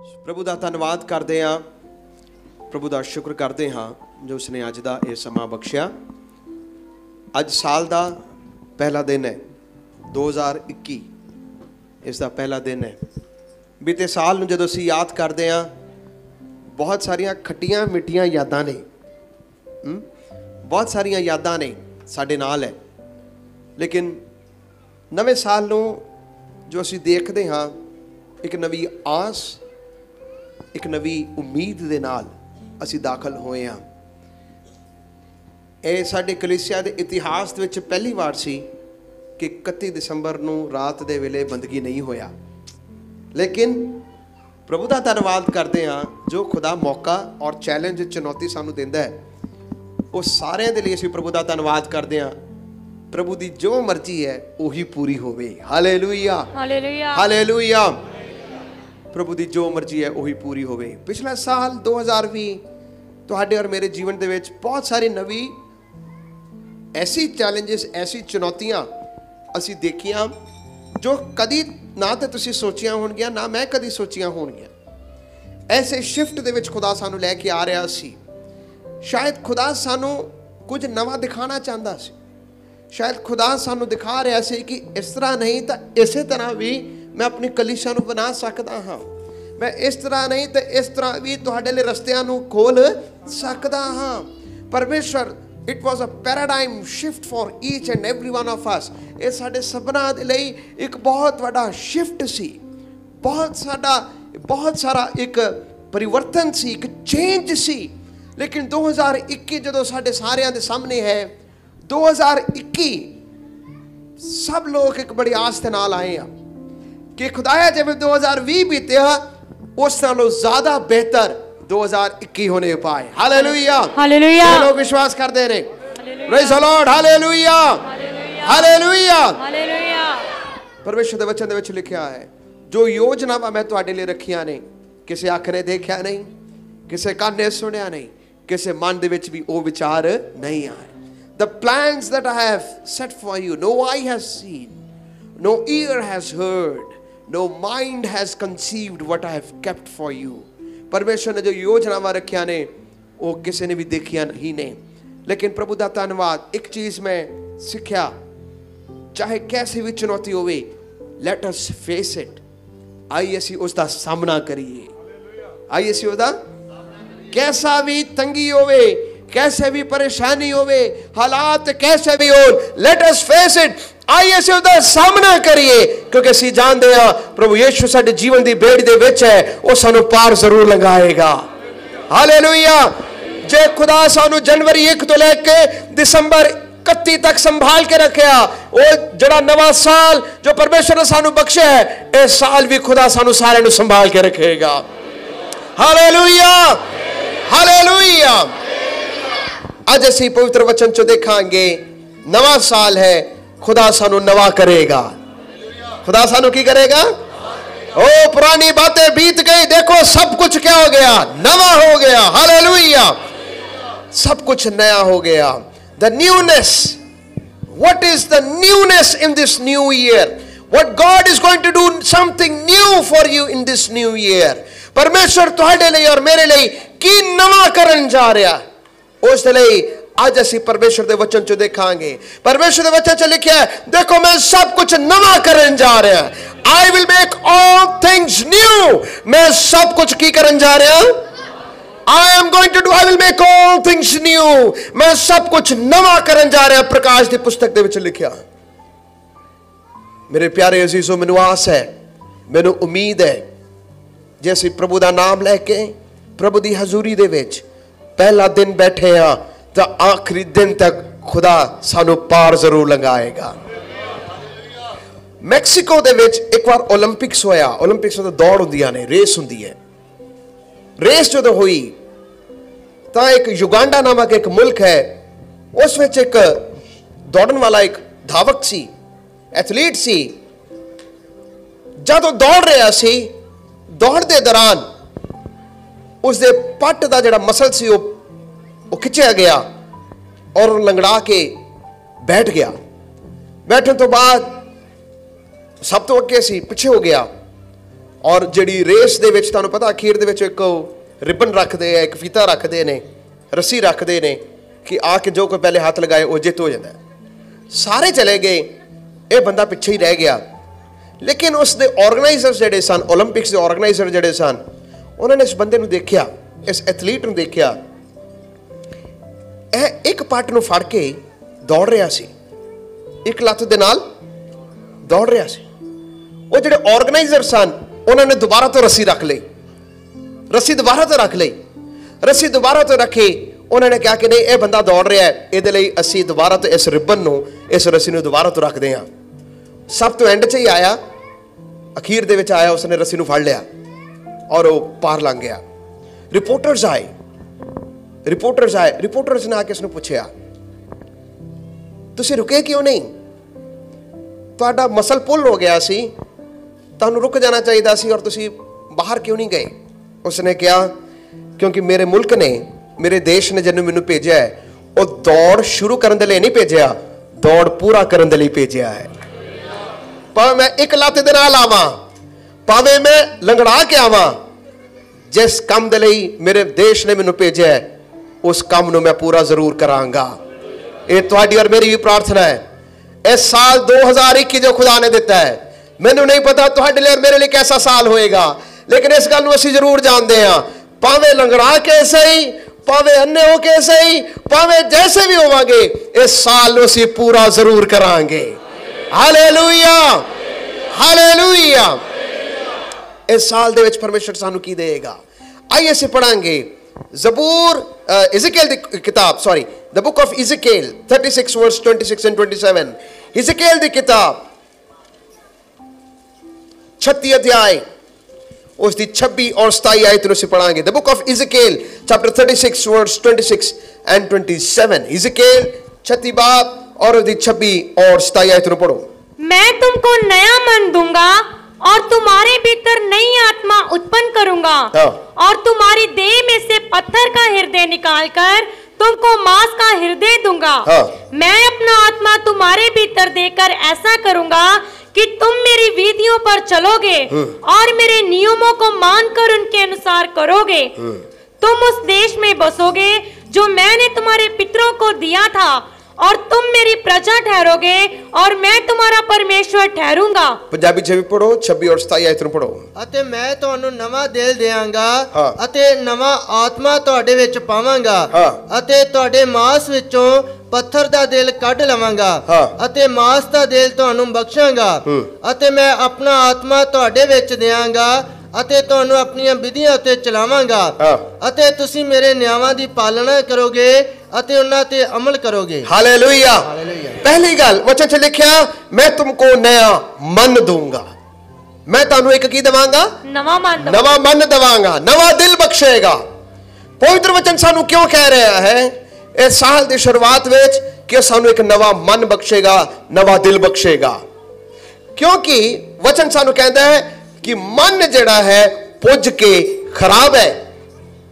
प्रभु का धन्यवाद करते हाँ, प्रभु का शुक्र करते हाँ जो उसने अज का यह समा बख्शिया। अज साल का पहला दिन है 2021, इसका पहला दिन है। बीते साल में जो असी याद करते हाँ बहुत सारिया खट्टियां मिठियां यादां ने, बहुत सारिया यादां ने साडे नाल है। लेकिन नवे साल नूं जो असी देखते हाँ एक नवी आस, एक नवी उम्मीद दे नाल असी दाखल होए हाँ। ये साडे कलीसिया के इतिहास दे विच पहली बार सी कि 31 दिसंबर नूं रात दे वेले बंदगी नहीं होया। लेकिन प्रभु का धन्यवाद करते हाँ जो खुदा मौका और चैलेंज चुनौती सानू देंदा है, वो सारे दे लई असीं प्रभु का धन्यवाद करते हाँ। प्रभु की जो मर्जी है वही पूरी होवे। Hallelujah, hallelujah, hallelujah. प्रभु की जो मर्जी है वही पूरी होवे। पिछला साल 2020 तुहाडे और मेरे जीवन दे विच बहुत सारी नवी ऐसी चैलेंजेस, ऐसी चुनौतियां असी देखियां जो कदी ना तो तुसी सोचियां होणगियां, ना मैं कदी सोचियां होणगियां। ऐसे शिफ्ट दे विच खुदा सानू लैके आ रहा सी। शायद खुदा सानू कुछ नवा दिखाना चाहता सी। शायद खुदा सानू दिखा रहा सी कि इस तरह नहीं तो इस तरह भी मैं अपनी कलीसिया नू बना सकता हाँ। मैं इस तरह नहीं तो इस तरह भी तुहाडे लई रस्तियां नू खोल सकता हाँ। परमेश्वर it was a paradigm shift for each and every one of us. ये साडे सबना दे लई एक बहुत बड़ा शिफ्ट सी, बहुत सारा एक परिवर्तन सी, एक चेंज सी। लेकिन 2021 जो साडे सारियां दे सामने है, 2021 सब लोग एक बड़ी आस के नाल आए हैं कि खुदाया जिवें 2020 बीतिया उस नालों ज्यादा बेहतर 2021 होने पाए। Hallelujah, hallelujah. लोग विश्वास करते रहे। Praise the Lord, hallelujah, hallelujah, hallelujah. परमेश्वर दे वचन दे विच लिखिया है जो योजनावां मैं तुहाडे लई रखियां ने किसे अख ने देखिया नहीं, किसे कान ने सुनिया नहीं, किसे मन दे विच भी वो विचार नहीं आए। The plans that I have set for you, no eye has seen, no ear has heard, no mind has conceived what I have kept for you. परमेश्वर ने जो योजनावां रखिया ने वो किसी ने भी देखिया नहीं ने। लेकिन प्रभु का धन्यवाद, एक चीज में सीखा, चाहे कैसी भी चुनौती होवे, let us face it। आइए असी उसका सामना करिए। आइए असी उसका, कैसा भी तंगी होवे, कैसे भी परेशानी होवे, हालात कैसे भी हो, लेट अस फेस इट। आइए से उसका सामना करिए क्योंकि असी जानते हैं प्रभु यीशु साडे जीवन की बेड़ी दे विच है, वो सानू पार जरूर लगाएगा। हालेलुया। जे खुदा सानू जनवरी 1 तो लेके दिसंबर 31 तक संभाल के रखा, वो जड़ा नवा साल जो परमेश्वर ने सानू बख्शा है, इस साल भी खुदा सानू सारे नू संभाल के रखेगा। Hallelujah, hallelujah. आज असी पवित्र वचन चो देखांगे नवा साल है, खुदा सानू नवा करेगा। खुदा सानू की करेगा? ओ पुरानी बातें बीत गई, देखो सब कुछ क्या हो गया, नवा हो गया। हालेलुया। सब कुछ नया हो गया। The newness, what is the newness in this new year? What God is going to do something new for you in this new year. परमेश्वर तुहाडे लिए और मेरे लिए की नवा करन जा रहा, उस लिए आज असी परमेश्वर के वचन चो देखांगे। परमेश्वर के वचन च लिखा है, देखो मैं सब कुछ नवा करन जा रहा। I will make all things new. मैं सब कुछ की करन जा रहा, I am going to do, I will make all things new. मैं सब कुछ नवा करन जा रहा। प्रकाश की पुस्तक दे विच लिखा। मेरे प्यारे अजीजों, मैनू आस है, मैनू उम्मीद है, जे असी प्रभु का नाम लैके प्रभु की हजूरी दे विच पहला दिन बैठे हाँ तो आखिरी दिन तक खुदा सानू पार जरूर लगाएगा। मैक्सीको दे विच एक बार ओलंपिक्स होया। ओलंपिक्स में तो दौड़ होंदियां ने, रेस होंदी है। रेस जो हुई तो एक युगांडा नामक एक मुल्क है, उस विच एक दौड़न वाला एक धावक सी, एथलीट सी। जब दौड़ रहा सी, दौड़ के दौरान उसके पट का जिहड़ा मसल सी वो खिंचया गया और लंगड़ा के बैठ गया। बैठने तो बाद सब तो अगे सी, पिछे हो गया ਔਰ ਜਿਹੜੀ ਰੇਸ ਦੇ ਵਿੱਚ ਤੁਹਾਨੂੰ ਪਤਾ ਅਖੀਰ ਦੇ ਵਿੱਚ ਇੱਕ ਰਿਬਨ ਰੱਖਦੇ ਆ, ਇੱਕ ਫੀਤਾ ਰੱਖਦੇ ਨੇ, ਰੱਸੀ ਰੱਖਦੇ ਨੇ ਕਿ ਆ ਕੇ ਜੋ ਕੋਈ ਪਹਿਲੇ ਹੱਥ ਲਗਾਏ ਉਹ ਜਿੱਤ ਹੋ ਜਾਂਦਾ। ਸਾਰੇ ਚਲੇ ਗਏ, ਇਹ ਬੰਦਾ ਪਿੱਛੇ ਹੀ ਰਹਿ ਗਿਆ। ਲੇਕਿਨ ਉਸ ਦੇ ਆਰਗੇਨਾਈਜ਼ਰ ਜਿਹੜੇ ਸਨ, ਓਲੰਪਿਕਸ ਦੇ ਆਰਗੇਨਾਈਜ਼ਰ ਜਿਹੜੇ ਸਨ, ਉਹਨਾਂ ਨੇ ਇਸ ਬੰਦੇ ਨੂੰ ਦੇਖਿਆ, ਇਸ ਐਥਲੀਟ ਨੂੰ ਦੇਖਿਆ, ਇਹ ਇੱਕ ਪੱਟ ਨੂੰ ਫੜ ਕੇ ਦੌੜ ਰਿਹਾ ਸੀ, ਇੱਕ ਲੱਤ ਦੇ ਨਾਲ ਦੌੜ ਰਿਹਾ ਸੀ। ਉਹ ਜਿਹੜੇ ਆਰਗੇਨਾਈਜ਼ਰ ਸਨ ਉਹਨਾਂ ਨੇ ਦੁਬਾਰਾ ਤੋਂ ਰੱਸੀ ਰੱਖ ਲਈ, ਰੱਸੀ ਦੁਬਾਰਾ ਤੋਂ ਰੱਖ ਲਈ, ਰੱਸੀ ਦੁਬਾਰਾ ਤੋਂ ਰੱਖੀ। ਉਹਨਾਂ ਨੇ ਕਿਹਾ ਕਿ ਨਹੀਂ, ਇਹ ਬੰਦਾ ਦੌੜ ਰਿਹਾ ਹੈ, ਇਹਦੇ ਲਈ ਅਸੀਂ ਦੁਬਾਰਾ ਤੋਂ ਇਸ ਰਿਬਨ ਨੂੰ, ਇਸ ਰੱਸੀ ਨੂੰ ਦੁਬਾਰਾ ਤੋਂ ਰੱਖਦੇ ਹਾਂ। ਸਭ ਤੋਂ ਐਂਡ 'ਚ ਹੀ ਆਇਆ, ਅਖੀਰ ਦੇ ਵਿੱਚ ਆਇਆ, ਉਸਨੇ ਰੱਸੀ ਨੂੰ ਫੜ ਲਿਆ ਔਰ ਉਹ ਪਾਰ ਲੰਘ ਗਿਆ। ਰਿਪੋਰਟਰਸ ਆਏ, ਰਿਪੋਰਟਰਸ ਨੇ ਆ ਕੇ ਉਸਨੂੰ ਪੁੱਛਿਆ, ਤੁਸੀਂ ਰੁਕੇ ਕਿਉਂ ਨਹੀਂ? ਤੁਹਾਡਾ ਮਸਲ ਪੁੱਲ ਹੋ ਗਿਆ ਸੀ, ਤੁਹਾਨੂੰ ਰੁਕ ਜਾਣਾ ਚਾਹੀਦਾ ਸੀ, ਔਰ ਤੁਸੀਂ ਬਾਹਰ ਕਿਉਂ ਨਹੀਂ ਗਏ? ਉਸਨੇ ਕਿਹਾ, ਕਿਉਂਕਿ ਮੇਰੇ ਮੁਲਕ ਨੇ, ਮੇਰੇ ਦੇਸ਼ ਨੇ ਜਿਹਨੂੰ ਮੈਨੂੰ ਭੇਜਿਆ ਹੈ, ਉਹ ਦੌੜ ਸ਼ੁਰੂ ਕਰਨ ਦੇ ਲਈ ਨਹੀਂ ਭੇਜਿਆ, ਦੌੜ ਪੂਰਾ ਕਰਨ ਦੇ ਲਈ ਭੇਜਿਆ ਹੈ। ਭਾਵੇਂ ਮੈਂ ਇੱਕ ਲੱਤ ਦੇ ਨਾਲ ਆਵਾਂ, ਭਾਵੇਂ ਮੈਂ ਲੰਗੜਾ ਕੇ ਆਵਾਂ, ਜਿਸ ਕੰਮ ਦੇ ਲਈ ਮੇਰੇ ਦੇਸ਼ ਨੇ ਮੈਨੂੰ ਭੇਜਿਆ ਹੈ, ਉਸ ਕੰਮ ਨੂੰ ਮੈਂ ਪੂਰਾ ਜ਼ਰੂਰ ਕਰਾਂਗਾ। ਇਹ ਤੁਹਾਡੀ ਔਰ ਮੇਰੀ ਵੀ ਪ੍ਰਾਰਥਨਾ ਹੈ। ਇਸ ਸਾਲ 2021 ਜੋ ਖੁਦਾ ਨੇ ਦਿੱਤਾ ਹੈ, ਮੈਨੂੰ ਨਹੀਂ ਪਤਾ ਤੁਹਾਡੇ ਲਈ ਔਰ ਮੇਰੇ ਲਈ कैसा ਸਾਲ ਹੋਏਗਾ, ਲੇਕਿਨ ਇਸ ਗੱਲ ਨੂੰ ਅਸੀਂ ਜ਼ਰੂਰ ਜਾਣਦੇ ਹਾਂ, ਭਾਵੇਂ ਲੰਗੜਾ ਕੇ ਸਹੀ, ਭਾਵੇਂ ਅੰਨੇ ਹੋ ਕੇ ਸਹੀ, ਭਾਵੇਂ ਜੈਸੇ ਵੀ ਹੋਵਾਂਗੇ, ਇਸ ਸਾਲ ਨੂੰ ਅਸੀਂ ਪੂਰਾ ਜ਼ਰੂਰ ਕਰਾਂਗੇ। Hallelujah, hallelujah. ਇਸ ਸਾਲ ਦੇ ਵਿੱਚ ਪਰਮੇਸ਼ਰ ਸਾਨੂੰ ਕੀ ਦੇਗਾ? ਆइए ਅਸੀਂ ਪੜਾਂਗੇ ਜ਼ਬੂਰ, ਇਜ਼ਕੀਏਲ ਦੀ ਕਿਤਾਬ, sorry, the book of Ezekiel 36 verse 26 and 27। Ezekiel ਦੀ ਕਿਤਾਬ 36 ਅਧਿਆय ਉਸ ਦੀ 26 और 27 ਆਇਤ ਨੂੰ ਅਸੀਂ ਪੜਾਂਗੇ। The book of Ezekiel chapter 36 verse 26 and 27। Ezekiel 36 बाब और उसकी 26 और 27 आयत ਨੂੰ पढ़ो। मैं तुमको नया मन दूंगा और तुम्हारे भीतर नई आत्मा उत्पन्न करूंगा, और तुम्हारी देह में से पत्थर का हृदय निकालकर तुमको मांस का हृदय दूंगा। मैं अपना आत्मा तुम्हारे भीतर देकर ऐसा करूंगा कि तुम मेरी विधियों पर चलोगे और मेरे नियमों को मानकर उनके अनुसार करोगे। तुम उस देश में बसोगे जो मैंने तुम्हारे पितरों को दिया था, और तुम मेरी प्रजा ठहरोगे और मैं तुम्हारा परमेश्वर ठहरूंगा। पंजाबी च भी पढ़ो 26 और 27 आयत ਨੂੰ ਪੜੋ। ਅਤੇ ਮੈਂ ਤੁਹਾਨੂੰ ਨਵਾਂ ਦਿਲ ਦੇਵਾਂਗਾ ਅਤੇ ਨਵਾਂ ਆਤਮਾ ਤੁਹਾਡੇ ਵਿੱਚ ਪਾਵਾਂਗਾ ਅਤੇ ਤੁਹਾਡੇ ਮਾਂਸ ਵਿੱਚੋਂ ਪੱਥਰ ਦਾ ਦਿਲ ਕੱਢ ਲਵਾਂਗਾ ਅਤੇ ਮਾਂਸ ਦਾ ਦਿਲ ਤੁਹਾਨੂੰ ਬਖਸ਼ਾਂਗਾ ਅਤੇ ਮੈਂ ਆਪਣਾ ਆਤਮਾ ਤੁਹਾਡੇ ਵਿੱਚ ਦੇਵਾਂਗਾ ਅਤੇ ਤੁਹਾਨੂੰ ਆਪਣੀਆਂ ਵਿਧੀਆਂ ਉੱਤੇ ਚਲਾਵਾਂਗਾ ਅਤੇ ਤੁਸੀਂ ਮੇਰੇ ਨਿਯਮਾਂ ਦੀ ਪਾਲਣਾ ਕਰੋਗੇ ਅਤੇ ਉਹਨਾਂ ਤੇ ਅਮਲ ਕਰੋਗੇ। ਹਾਲੇਲੂਇਆ। ਪਹਿਲੀ ਗੱਲ ਵਚਨ 'ਚ ਲਿਖਿਆ, ਮੈਂ ਤੁਮਕੋ ਨया मन दूंगा, मैं ਤੁਹਾਨੂੰ ਇੱਕ ਕੀ ਦੇਵਾਂਗਾ? ਨਵਾਂ ਮਨ ਦੇਵਾਂਗਾ, ਨਵਾਂ ਦਿਲ ਬਖਸ਼ੇਗਾ। ਪਵਿੱਤਰ ਵਚਨ ਸਾਨੂੰ ਕਿਉਂ ਕਹਿ ਰਿਹਾ ਹੈ ਇਸ ਸਾਲ ਦੀ ਸ਼ੁਰੂਆਤ ਵਿੱਚ ਕਿ ਸਾਨੂੰ ਇੱਕ ਨਵਾਂ ਮਨ ਬਖਸ਼ੇਗਾ, ਨਵਾਂ ਦਿਲ ਬਖਸ਼ੇਗਾ? ਕਿਉਂਕਿ ਵਚਨ ਸਾਨੂੰ ਕਹਿੰਦਾ ਹੈ कि मन जड़ा है पुज के खराब है।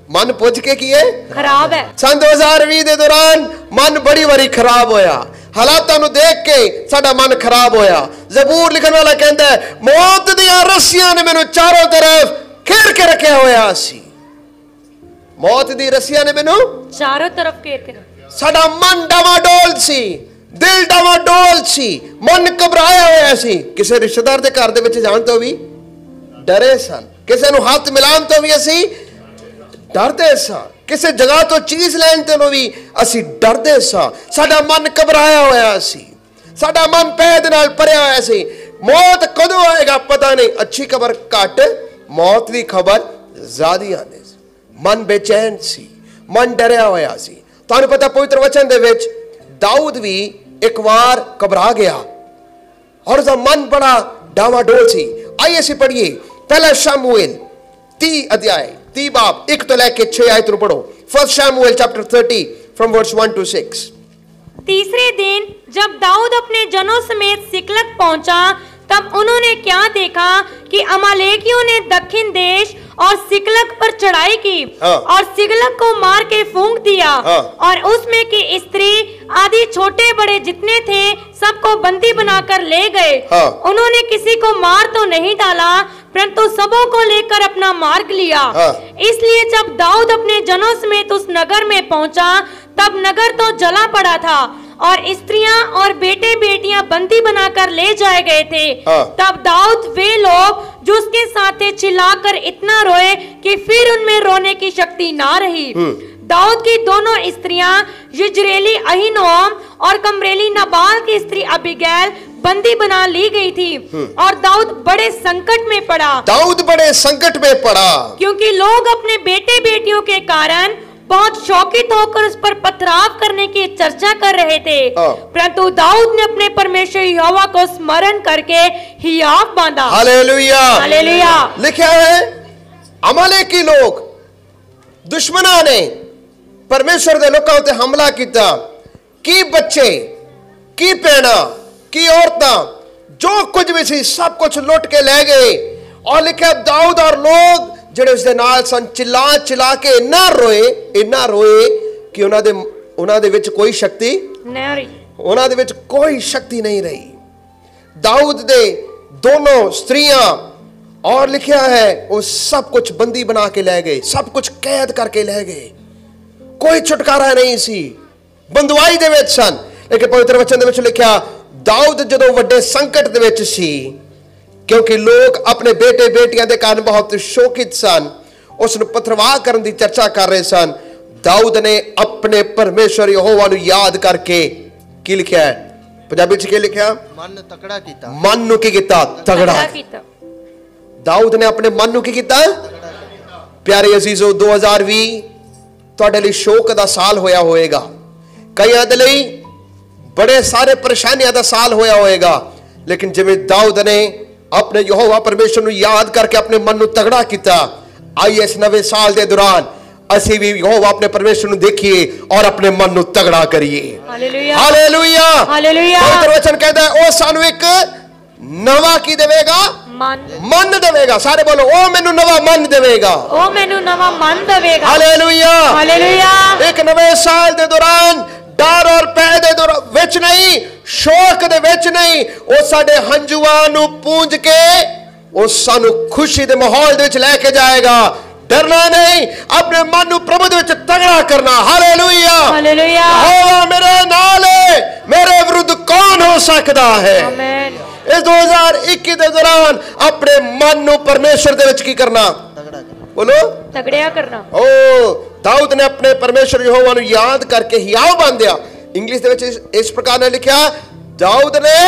मन पुज के की है? खराब है। सन 2020 ਦੇ ਦੌਰਾਨ मन बड़ी वारी खराब होया, हालातां ਨੂੰ देख के साडा मन खराब होया। ਜ਼ਬੂਰ ਲਿਖਣ ਵਾਲਾ ਕਹਿੰਦਾ ਹੈ, मौत ਦੀਆਂ ਰੱਸੀਆਂ ਨੇ ਮੈਨੂੰ ਚਾਰੋਂ ਤਰਫ घेर के रखा होया ਸੀ। मौत दी ਰੱਸੀਆਂ ਨੇ ਮੈਨੂੰ ਚਾਰੋਂ तरफ घेर के रखा। ਸਾਡਾ मन ਡਾਵਾਡੋਲ ਸੀ, ਦਿਲ ਡਾਵਾਡੋਲ ਸੀ, मन ਘਬਰਾਇਆ ਹੋਇਆ ਸੀ। ਕਿਸੇ ਰਿਸ਼ਤੇਦਾਰ ਦੇ ਘਰ ਦੇ ਵਿੱਚ ਜਾਣ ਤੋਂ ਵੀ डरे सन, किसी ਨੂੰ ਹੱਥ ਮਿਲਾਉਣ ਤੋਂ ਵੀ ਅਸੀਂ ਡਰਦੇ ਸਾਂ, ਕਿਸੇ ਜਗ੍ਹਾ ਤੋਂ ਚੀਜ਼ ਲੈਣ ਤੋਂ ਵੀ ਅਸੀਂ ਡਰਦੇ ਸਾਂ। ਸਾਡਾ ਮਨ ਘਬਰਾਇਆ ਹੋਇਆ ਸੀ, ਸਾਡਾ ਮਨ ਭੈ ਦੇ ਨਾਲ ਭਰਿਆ ਹੋਇਆ ਸੀ। ਮੌਤ ਕਦੋਂ ਆਏਗਾ ਪਤਾ ਨਹੀਂ, ਅੱਛੀ ਖਬਰ ਘੱਟ, ਮੌਤ ਦੀ ਖਬਰ ਜ਼ਿਆਦਾ ਆਉਂਦੀ ਸੀ। ਮਨ ਬੇਚੈਨ ਸੀ, ਮਨ ਡਰਿਆ ਹੋਇਆ ਸੀ। ਤੁਹਾਨੂੰ ਪਤਾ ਪਵਿੱਤਰ ਵਚਨ ਦੇ ਵਿੱਚ ਦਾਊਦ ਵੀ ਇੱਕ ਵਾਰ ਘਬਰਾ ਗਿਆ ਔਰ ਉਹਦਾ ਮਨ ਬੜਾ ਡਾਵਾਡੋਲ ਸੀ। आइए ਅਸੀਂ ਪੜ੍ਹੀਏ पहला शमूएल 30 अध्याय 30 बाब 1 ਤੋਂ ਲੈ ਕੇ 6 आयत ਨੂੰ पढ़ो। फर्स्ट शमूएल चैप्टर 30 from verse 1 to 6। तीसरे दिन जब दाऊद अपने जनों समेत सिकलग पहुंचा, तब उन्होंने क्या देखा कि अमालेकियों ने दक्षिण देश और सिकलग पर चढ़ाई की और सिकलग को मार के फूंक दिया और उसमें की स्त्री आदि छोटे बड़े जितने थे सबको बंदी बनाकर ले गए। उन्होंने किसी को मार तो नहीं डाला, परंतु सबों को लेकर अपना मार्ग लिया। हाँ। इसलिए जब दाऊद अपने जनों समेत उस नगर में पहुंचा, तब नगर तो जला पड़ा था और स्त्रियां और बेटे बेटियां बंदी बनाकर ले जाए गए थे। हाँ। तब दाऊद वे लोग जो उसके साथ थे चिल्लाकर इतना रोए कि फिर उनमें रोने की शक्ति ना रही। दाऊद की दोनों स्त्रियां यिज्रेली अहीनोअम और कमरेली नबाल की स्त्री अबीगैल बंदी बना ली गई थी और दाऊद बड़े संकट में पड़ा। दाऊद बड़े संकट में पड़ा क्योंकि लोग अपने बेटे बेटियों के कारण बहुत शौकित होकर उस पर पथराव करने की चर्चा कर रहे थे। परंतु दाऊद ने अपने परमेश्वर यहोवा को स्मरण करके हियाव बांधा। Hallelujah, hallelujah. लिखा है अमालेकी लोग दुश्मना ने परमेश्वर दे लोकां ते हमला किया, की बच्चे की भैणा की औरतां जो कुछ भी सी सब कुछ लुट के ले गए। और लिखा दाऊद और लोग ਜਿਹੜੇ ਉਸਦੇ ਨਾਲ ਸਨ चिल्ला चिल्ला के ਇੰਨਾ ਰੋਏ ਕਿ ਉਹਨਾਂ ਦੇ ਵਿੱਚ ਕੋਈ ਸ਼ਕਤੀ नहीं रही, ਉਹਨਾਂ ਦੇ ਵਿੱਚ ਕੋਈ ਸ਼ਕਤੀ नहीं रही। दाऊद ਦੇ दोनों स्त्रियां और लिखा है वो सब कुछ बंदी बना के ले गए, सब कुछ कैद करके ले गए, कोई छुटकारा नहीं सी, बंदवाई ਦੇ ਵਿੱਚ ਸਨ। लेकिन पवित्र वचन ਦੇ ਵਿੱਚ लिखा दाऊद ਜਦੋਂ ਵੱਡੇ ਸੰਕਟ ਦੇ ਵਿੱਚ ਸੀ, क्योंकि लोग अपने बेटे बेटियां के कारण बहुत शोकित सन, उसनु पथरवाह करने की चर्चा कर रहे सन, दाऊद ने अपने परमेश्वर यहोवा नु याद करके की लिखा है, पंजाबी च क्या लिखा, मन तकड़ा कीता। मन नु की कीता, तगड़ा कीता। दाऊद ने अपने मन नु की कीता। प्यारे अजीजो 2020 तुहाडे लई शोक दा साल होया होएगा, कईयां दे लई बड़े सारे परेशानियां दा साल होया होएगा। लेकिन जिवें दाऊद ने अपने यहोवा परमेश्वर नु याद करके अपने मन नु तगड़ा किया, आइए इस नवे साल के दौरान असी भी यहोवा अपने परमेश्वर नु देखिए और अपने मन नु तगड़ा करिए। Hallelujah, hallelujah, hallelujah. पवित्र वचन कहता है ओ सानू एक नवा की देवेगा, मन देवेगा। सारे बोलो ओ मैनू नवा मन देवेगा, ओ मैनू नवा मन देवेगा। Hallelujah, hallelujah. एक नवे साल के दौरान डर और भय दे विच नहीं, शोक दे विच नहीं, वो साडे हंजुआं नू पूंज के वो सानू खुशी दे माहौल दे विच लेके जाएगा। डरना नहीं, अपने मन नू प्रभु दे विच तगड़ा करना। Hallelujah, hallelujah. यहोवा मेरे नाल है, मेरे विरुद्ध कौन हो सकता है। आमीन। इस 2021 के दौरान अपने मन नू परमेश्वर दे विच की करना, बोलो तगड़िया करना। ओ दाऊद ने अपने परमेश्वर यहोवा नु याद करके हियाव बांधिया। इंग्लिश दे विच इस प्रकार ने लिखा, दाऊद ने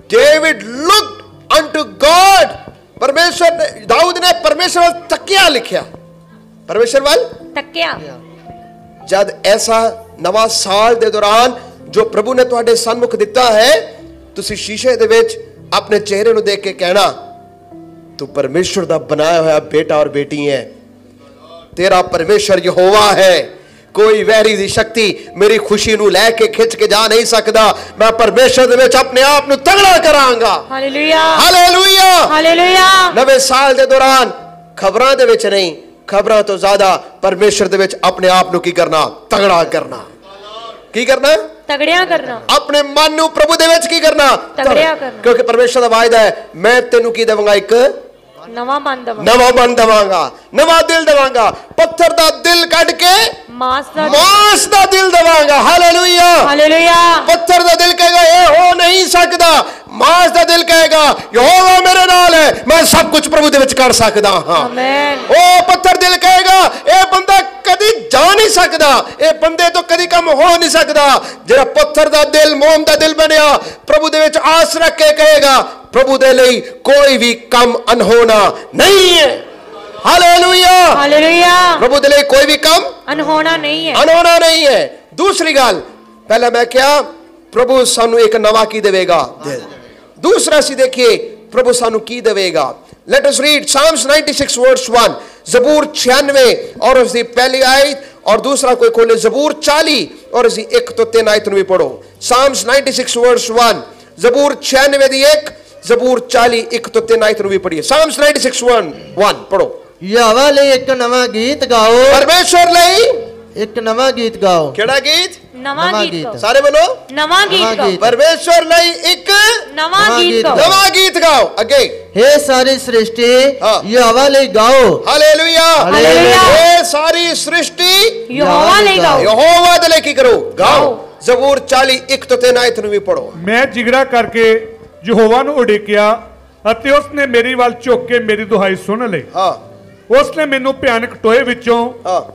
डेविड लुक्ड अनटू गॉड, परमेश्वर ने दाऊद ने परमेश्वर वाल तकिया लिखा, परमेश्वर वाल तकिया। जब ऐसा नवा साल दे दौरान जो प्रभु ने तुहाडे सन्मुख दिता है, तुसी शीशे दे विच अपने चेहरे नु देख के कहना तू परमेश्वर दा बनाया हुआ बेटा और बेटी है, तेरा परमेश्वर यहोवा है, कोई वैरी दी शक्ति मेरी खुशी नू लेके खिंच के जा नहीं सकता। मैं परमेश्वर दे विच अपने आप नू तगड़ा करांगा। Hallelujah, hallelujah, hallelujah. नवे साल दे दौरान खबरां दे विच नहीं, खबरां तो ज्यादा परमेश्वर दे विच अपने आप नू की करना, तगड़ा करना। की करना, तगड़िया करना। अपने मन नू प्रभु दे विच की करना, तगड़िया करना। क्योंकि परमेश्वर दा वायदा है, मैं तेनू की देवांगा, एक नवा मन दवांगा, नवा मन दवांगा, नवा दिल दवांगा, पत्थर दा दिल कट के मांस दा दिल दवांगा। Hallelujah, hallelujah. पत्थर दा दिल कहेगा ये हो नहीं सकता, मांस दा दिल कहेगा यहोवा मेरे नाल है, मैं सब कुछ प्रभु दे विच कर सकदा हां। आमीन। ओ पत्थर दिल कहेगा ए बंदा कदी जा नहीं सकता, ए बंदे तो कदी कम हो नहीं सकता। जेड़ा पत्थर दा दिल मोम दा दिल बनया, प्रभु दे विच आस रख के कहेगा प्रभु दे लई कोई भी कम अनहोना नहीं है। Hallelujah, hallelujah. प्रभु दे लई कोई भी कम अनहोना नहीं है, अनहोना नहीं है। दूसरी गल, पहले मैं क्या, प्रभु सानू एक नवा की देवेगा। दूसरा सी देखिए प्रभु सानू की देवेगा। Let us read psalms 96 verse 1, जबूर 96 और उसकी पहली आयत, और दूसरा कोई खोले जबूर 40 और उसकी 1 तो 3 आयत भी पढ़ो। साम्स 96 वर्स 1, जबूर 96 दी 1, जबूर 40 1 तो 3 आयत भी पढ़िए। साम्स 96 1 पढ़ो। यहोवा ले एक नवा गीत गाओ, परमेश्वर लई एक नवा गीत गाओ। केड़ा गीत? नवा गीत गाओ। सारे बोलो नवा गीत गाओ। परमेश्वर लई एक नवा गीत गाओ। नवा गीत गाओ। अगे हे सारी सृष्टि हाँ। यहोवा ले गाओ। हालेलुया। हालेलुया। हे सारी सृष्टि यहोवा ले गाओ। यहोवा दे लेके करो गाओ। ਜ਼ਬੂਰ 40 1 ਤੋਂ 3 ਆਇਤ ਨੂੰ ਵੀ ਪੜੋ। ਮੈਂ ਜਿਗਰਾ ਕਰਕੇ ਯਹੋਵਾ ਨੂੰ ਉਡੀਕਿਆ ਅਤੇ ਉਸਨੇ ਮੇਰੀ ਵੱਲ ਝੁੱਕ ਕੇ ਮੇਰੀ ਦੁਹਾਈ ਸੁਣ ਲਈ। ਹਾਂ ਉਸਨੇ ਮੈਨੂੰ ਭਿਆਨਕ ਟੋਏ ਵਿੱਚੋਂ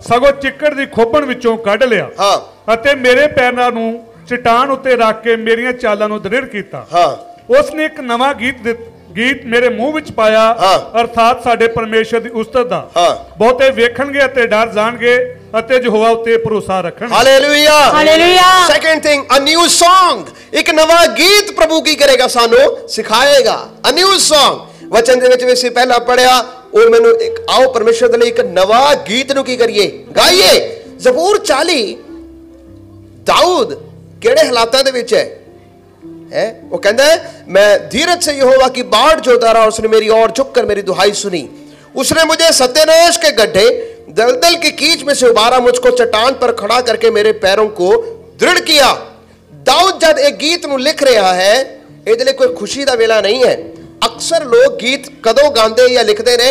ਸਗੋਂ ਚਿੱਕੜ ਦੀ ਖੋਪਣ ਵਿੱਚੋਂ ਕੱਢ ਲਿਆ ਹਾਂ ਅਤੇ ਮੇਰੇ ਪੈਰਾਂ ਨੂੰ ਚਟਾਨ ਉੱਤੇ ਰੱਖ ਕੇ ਮੇਰੀਆਂ ਚਾਲਾਂ ਨੂੰ ਦ੍ਰਿੜ ਕੀਤਾ। ਹਾਂ ਉਸਨੇ ਇੱਕ ਨਵਾਂ ਗੀਤ ਮੇਰੇ ਮੂੰਹ ਵਿੱਚ ਪਾਇਆ ਅਰਥਾਤ ਸਾਡੇ ਪਰਮੇਸ਼ਰ ਦੀ ਉਸਤਤ ਦਾ। ਬਹੁਤੇ ਵੇਖਣਗੇ ਅਤੇ ਡਰ ਜਾਣਗੇ ਅਤੇ ਯਹੋਵਾ ਉੱਤੇ ਭਰੋਸਾ ਰੱਖਣਗੇ। Hallelujah hallelujah. Second thing a new Song ਇੱਕ ਨਵਾਂ ਗੀਤ ਪ੍ਰਭੂ ਕੀ ਕਰੇਗਾ ਸਾਨੂੰ ਸਿਖਾਏਗਾ। ਅ ਨਿਊ Song ਵਚਨ ਦੇ ਵਿੱਚ ਵੀ ਅਸੀਂ ਪਹਿਲਾਂ ਪੜਿਆ ਉਹ ਮੈਨੂੰ ਇੱਕ ਆਓ ਪਰਮੇਸ਼ਰ ਦੇ ਲਈ ਇੱਕ ਨਵਾਂ ਗੀਤ ਨੂੰ ਕੀ ਕਰੀਏ ਗਾਈਏ। ਜ਼ਬੂਰ 40 ਦਾਊਦ ਕਿਹੜੇ ਹਾਲਾਤਾਂ ਦੇ ਵਿੱਚ ਹੈ वो कहता है मैं धीरज से यहोवा की बाट जोता रहा, उसने मेरी ओर झुककर मेरी दुहाई सुनी। उसने मुझे सत्यानाश के गड्ढे दलदल की कीच में से उबारा, मुझको चट्टान पर खड़ा करके मेरे पैरों को दृढ़ किया। दाऊद जब एक गीत ਨੂੰ ਲਿਖ ਰਿਹਾ ਹੈ ਇਹਦੇ ਲਈ ਕੋਈ ਖੁਸ਼ੀ ਦਾ ਵੇਲਾ ਨਹੀਂ ਹੈ। ਅਕਸਰ ਲੋਕ ਗੀਤ ਕਦੋਂ ਗਾਉਂਦੇ ਜਾਂ ਲਿਖਦੇ ਨੇ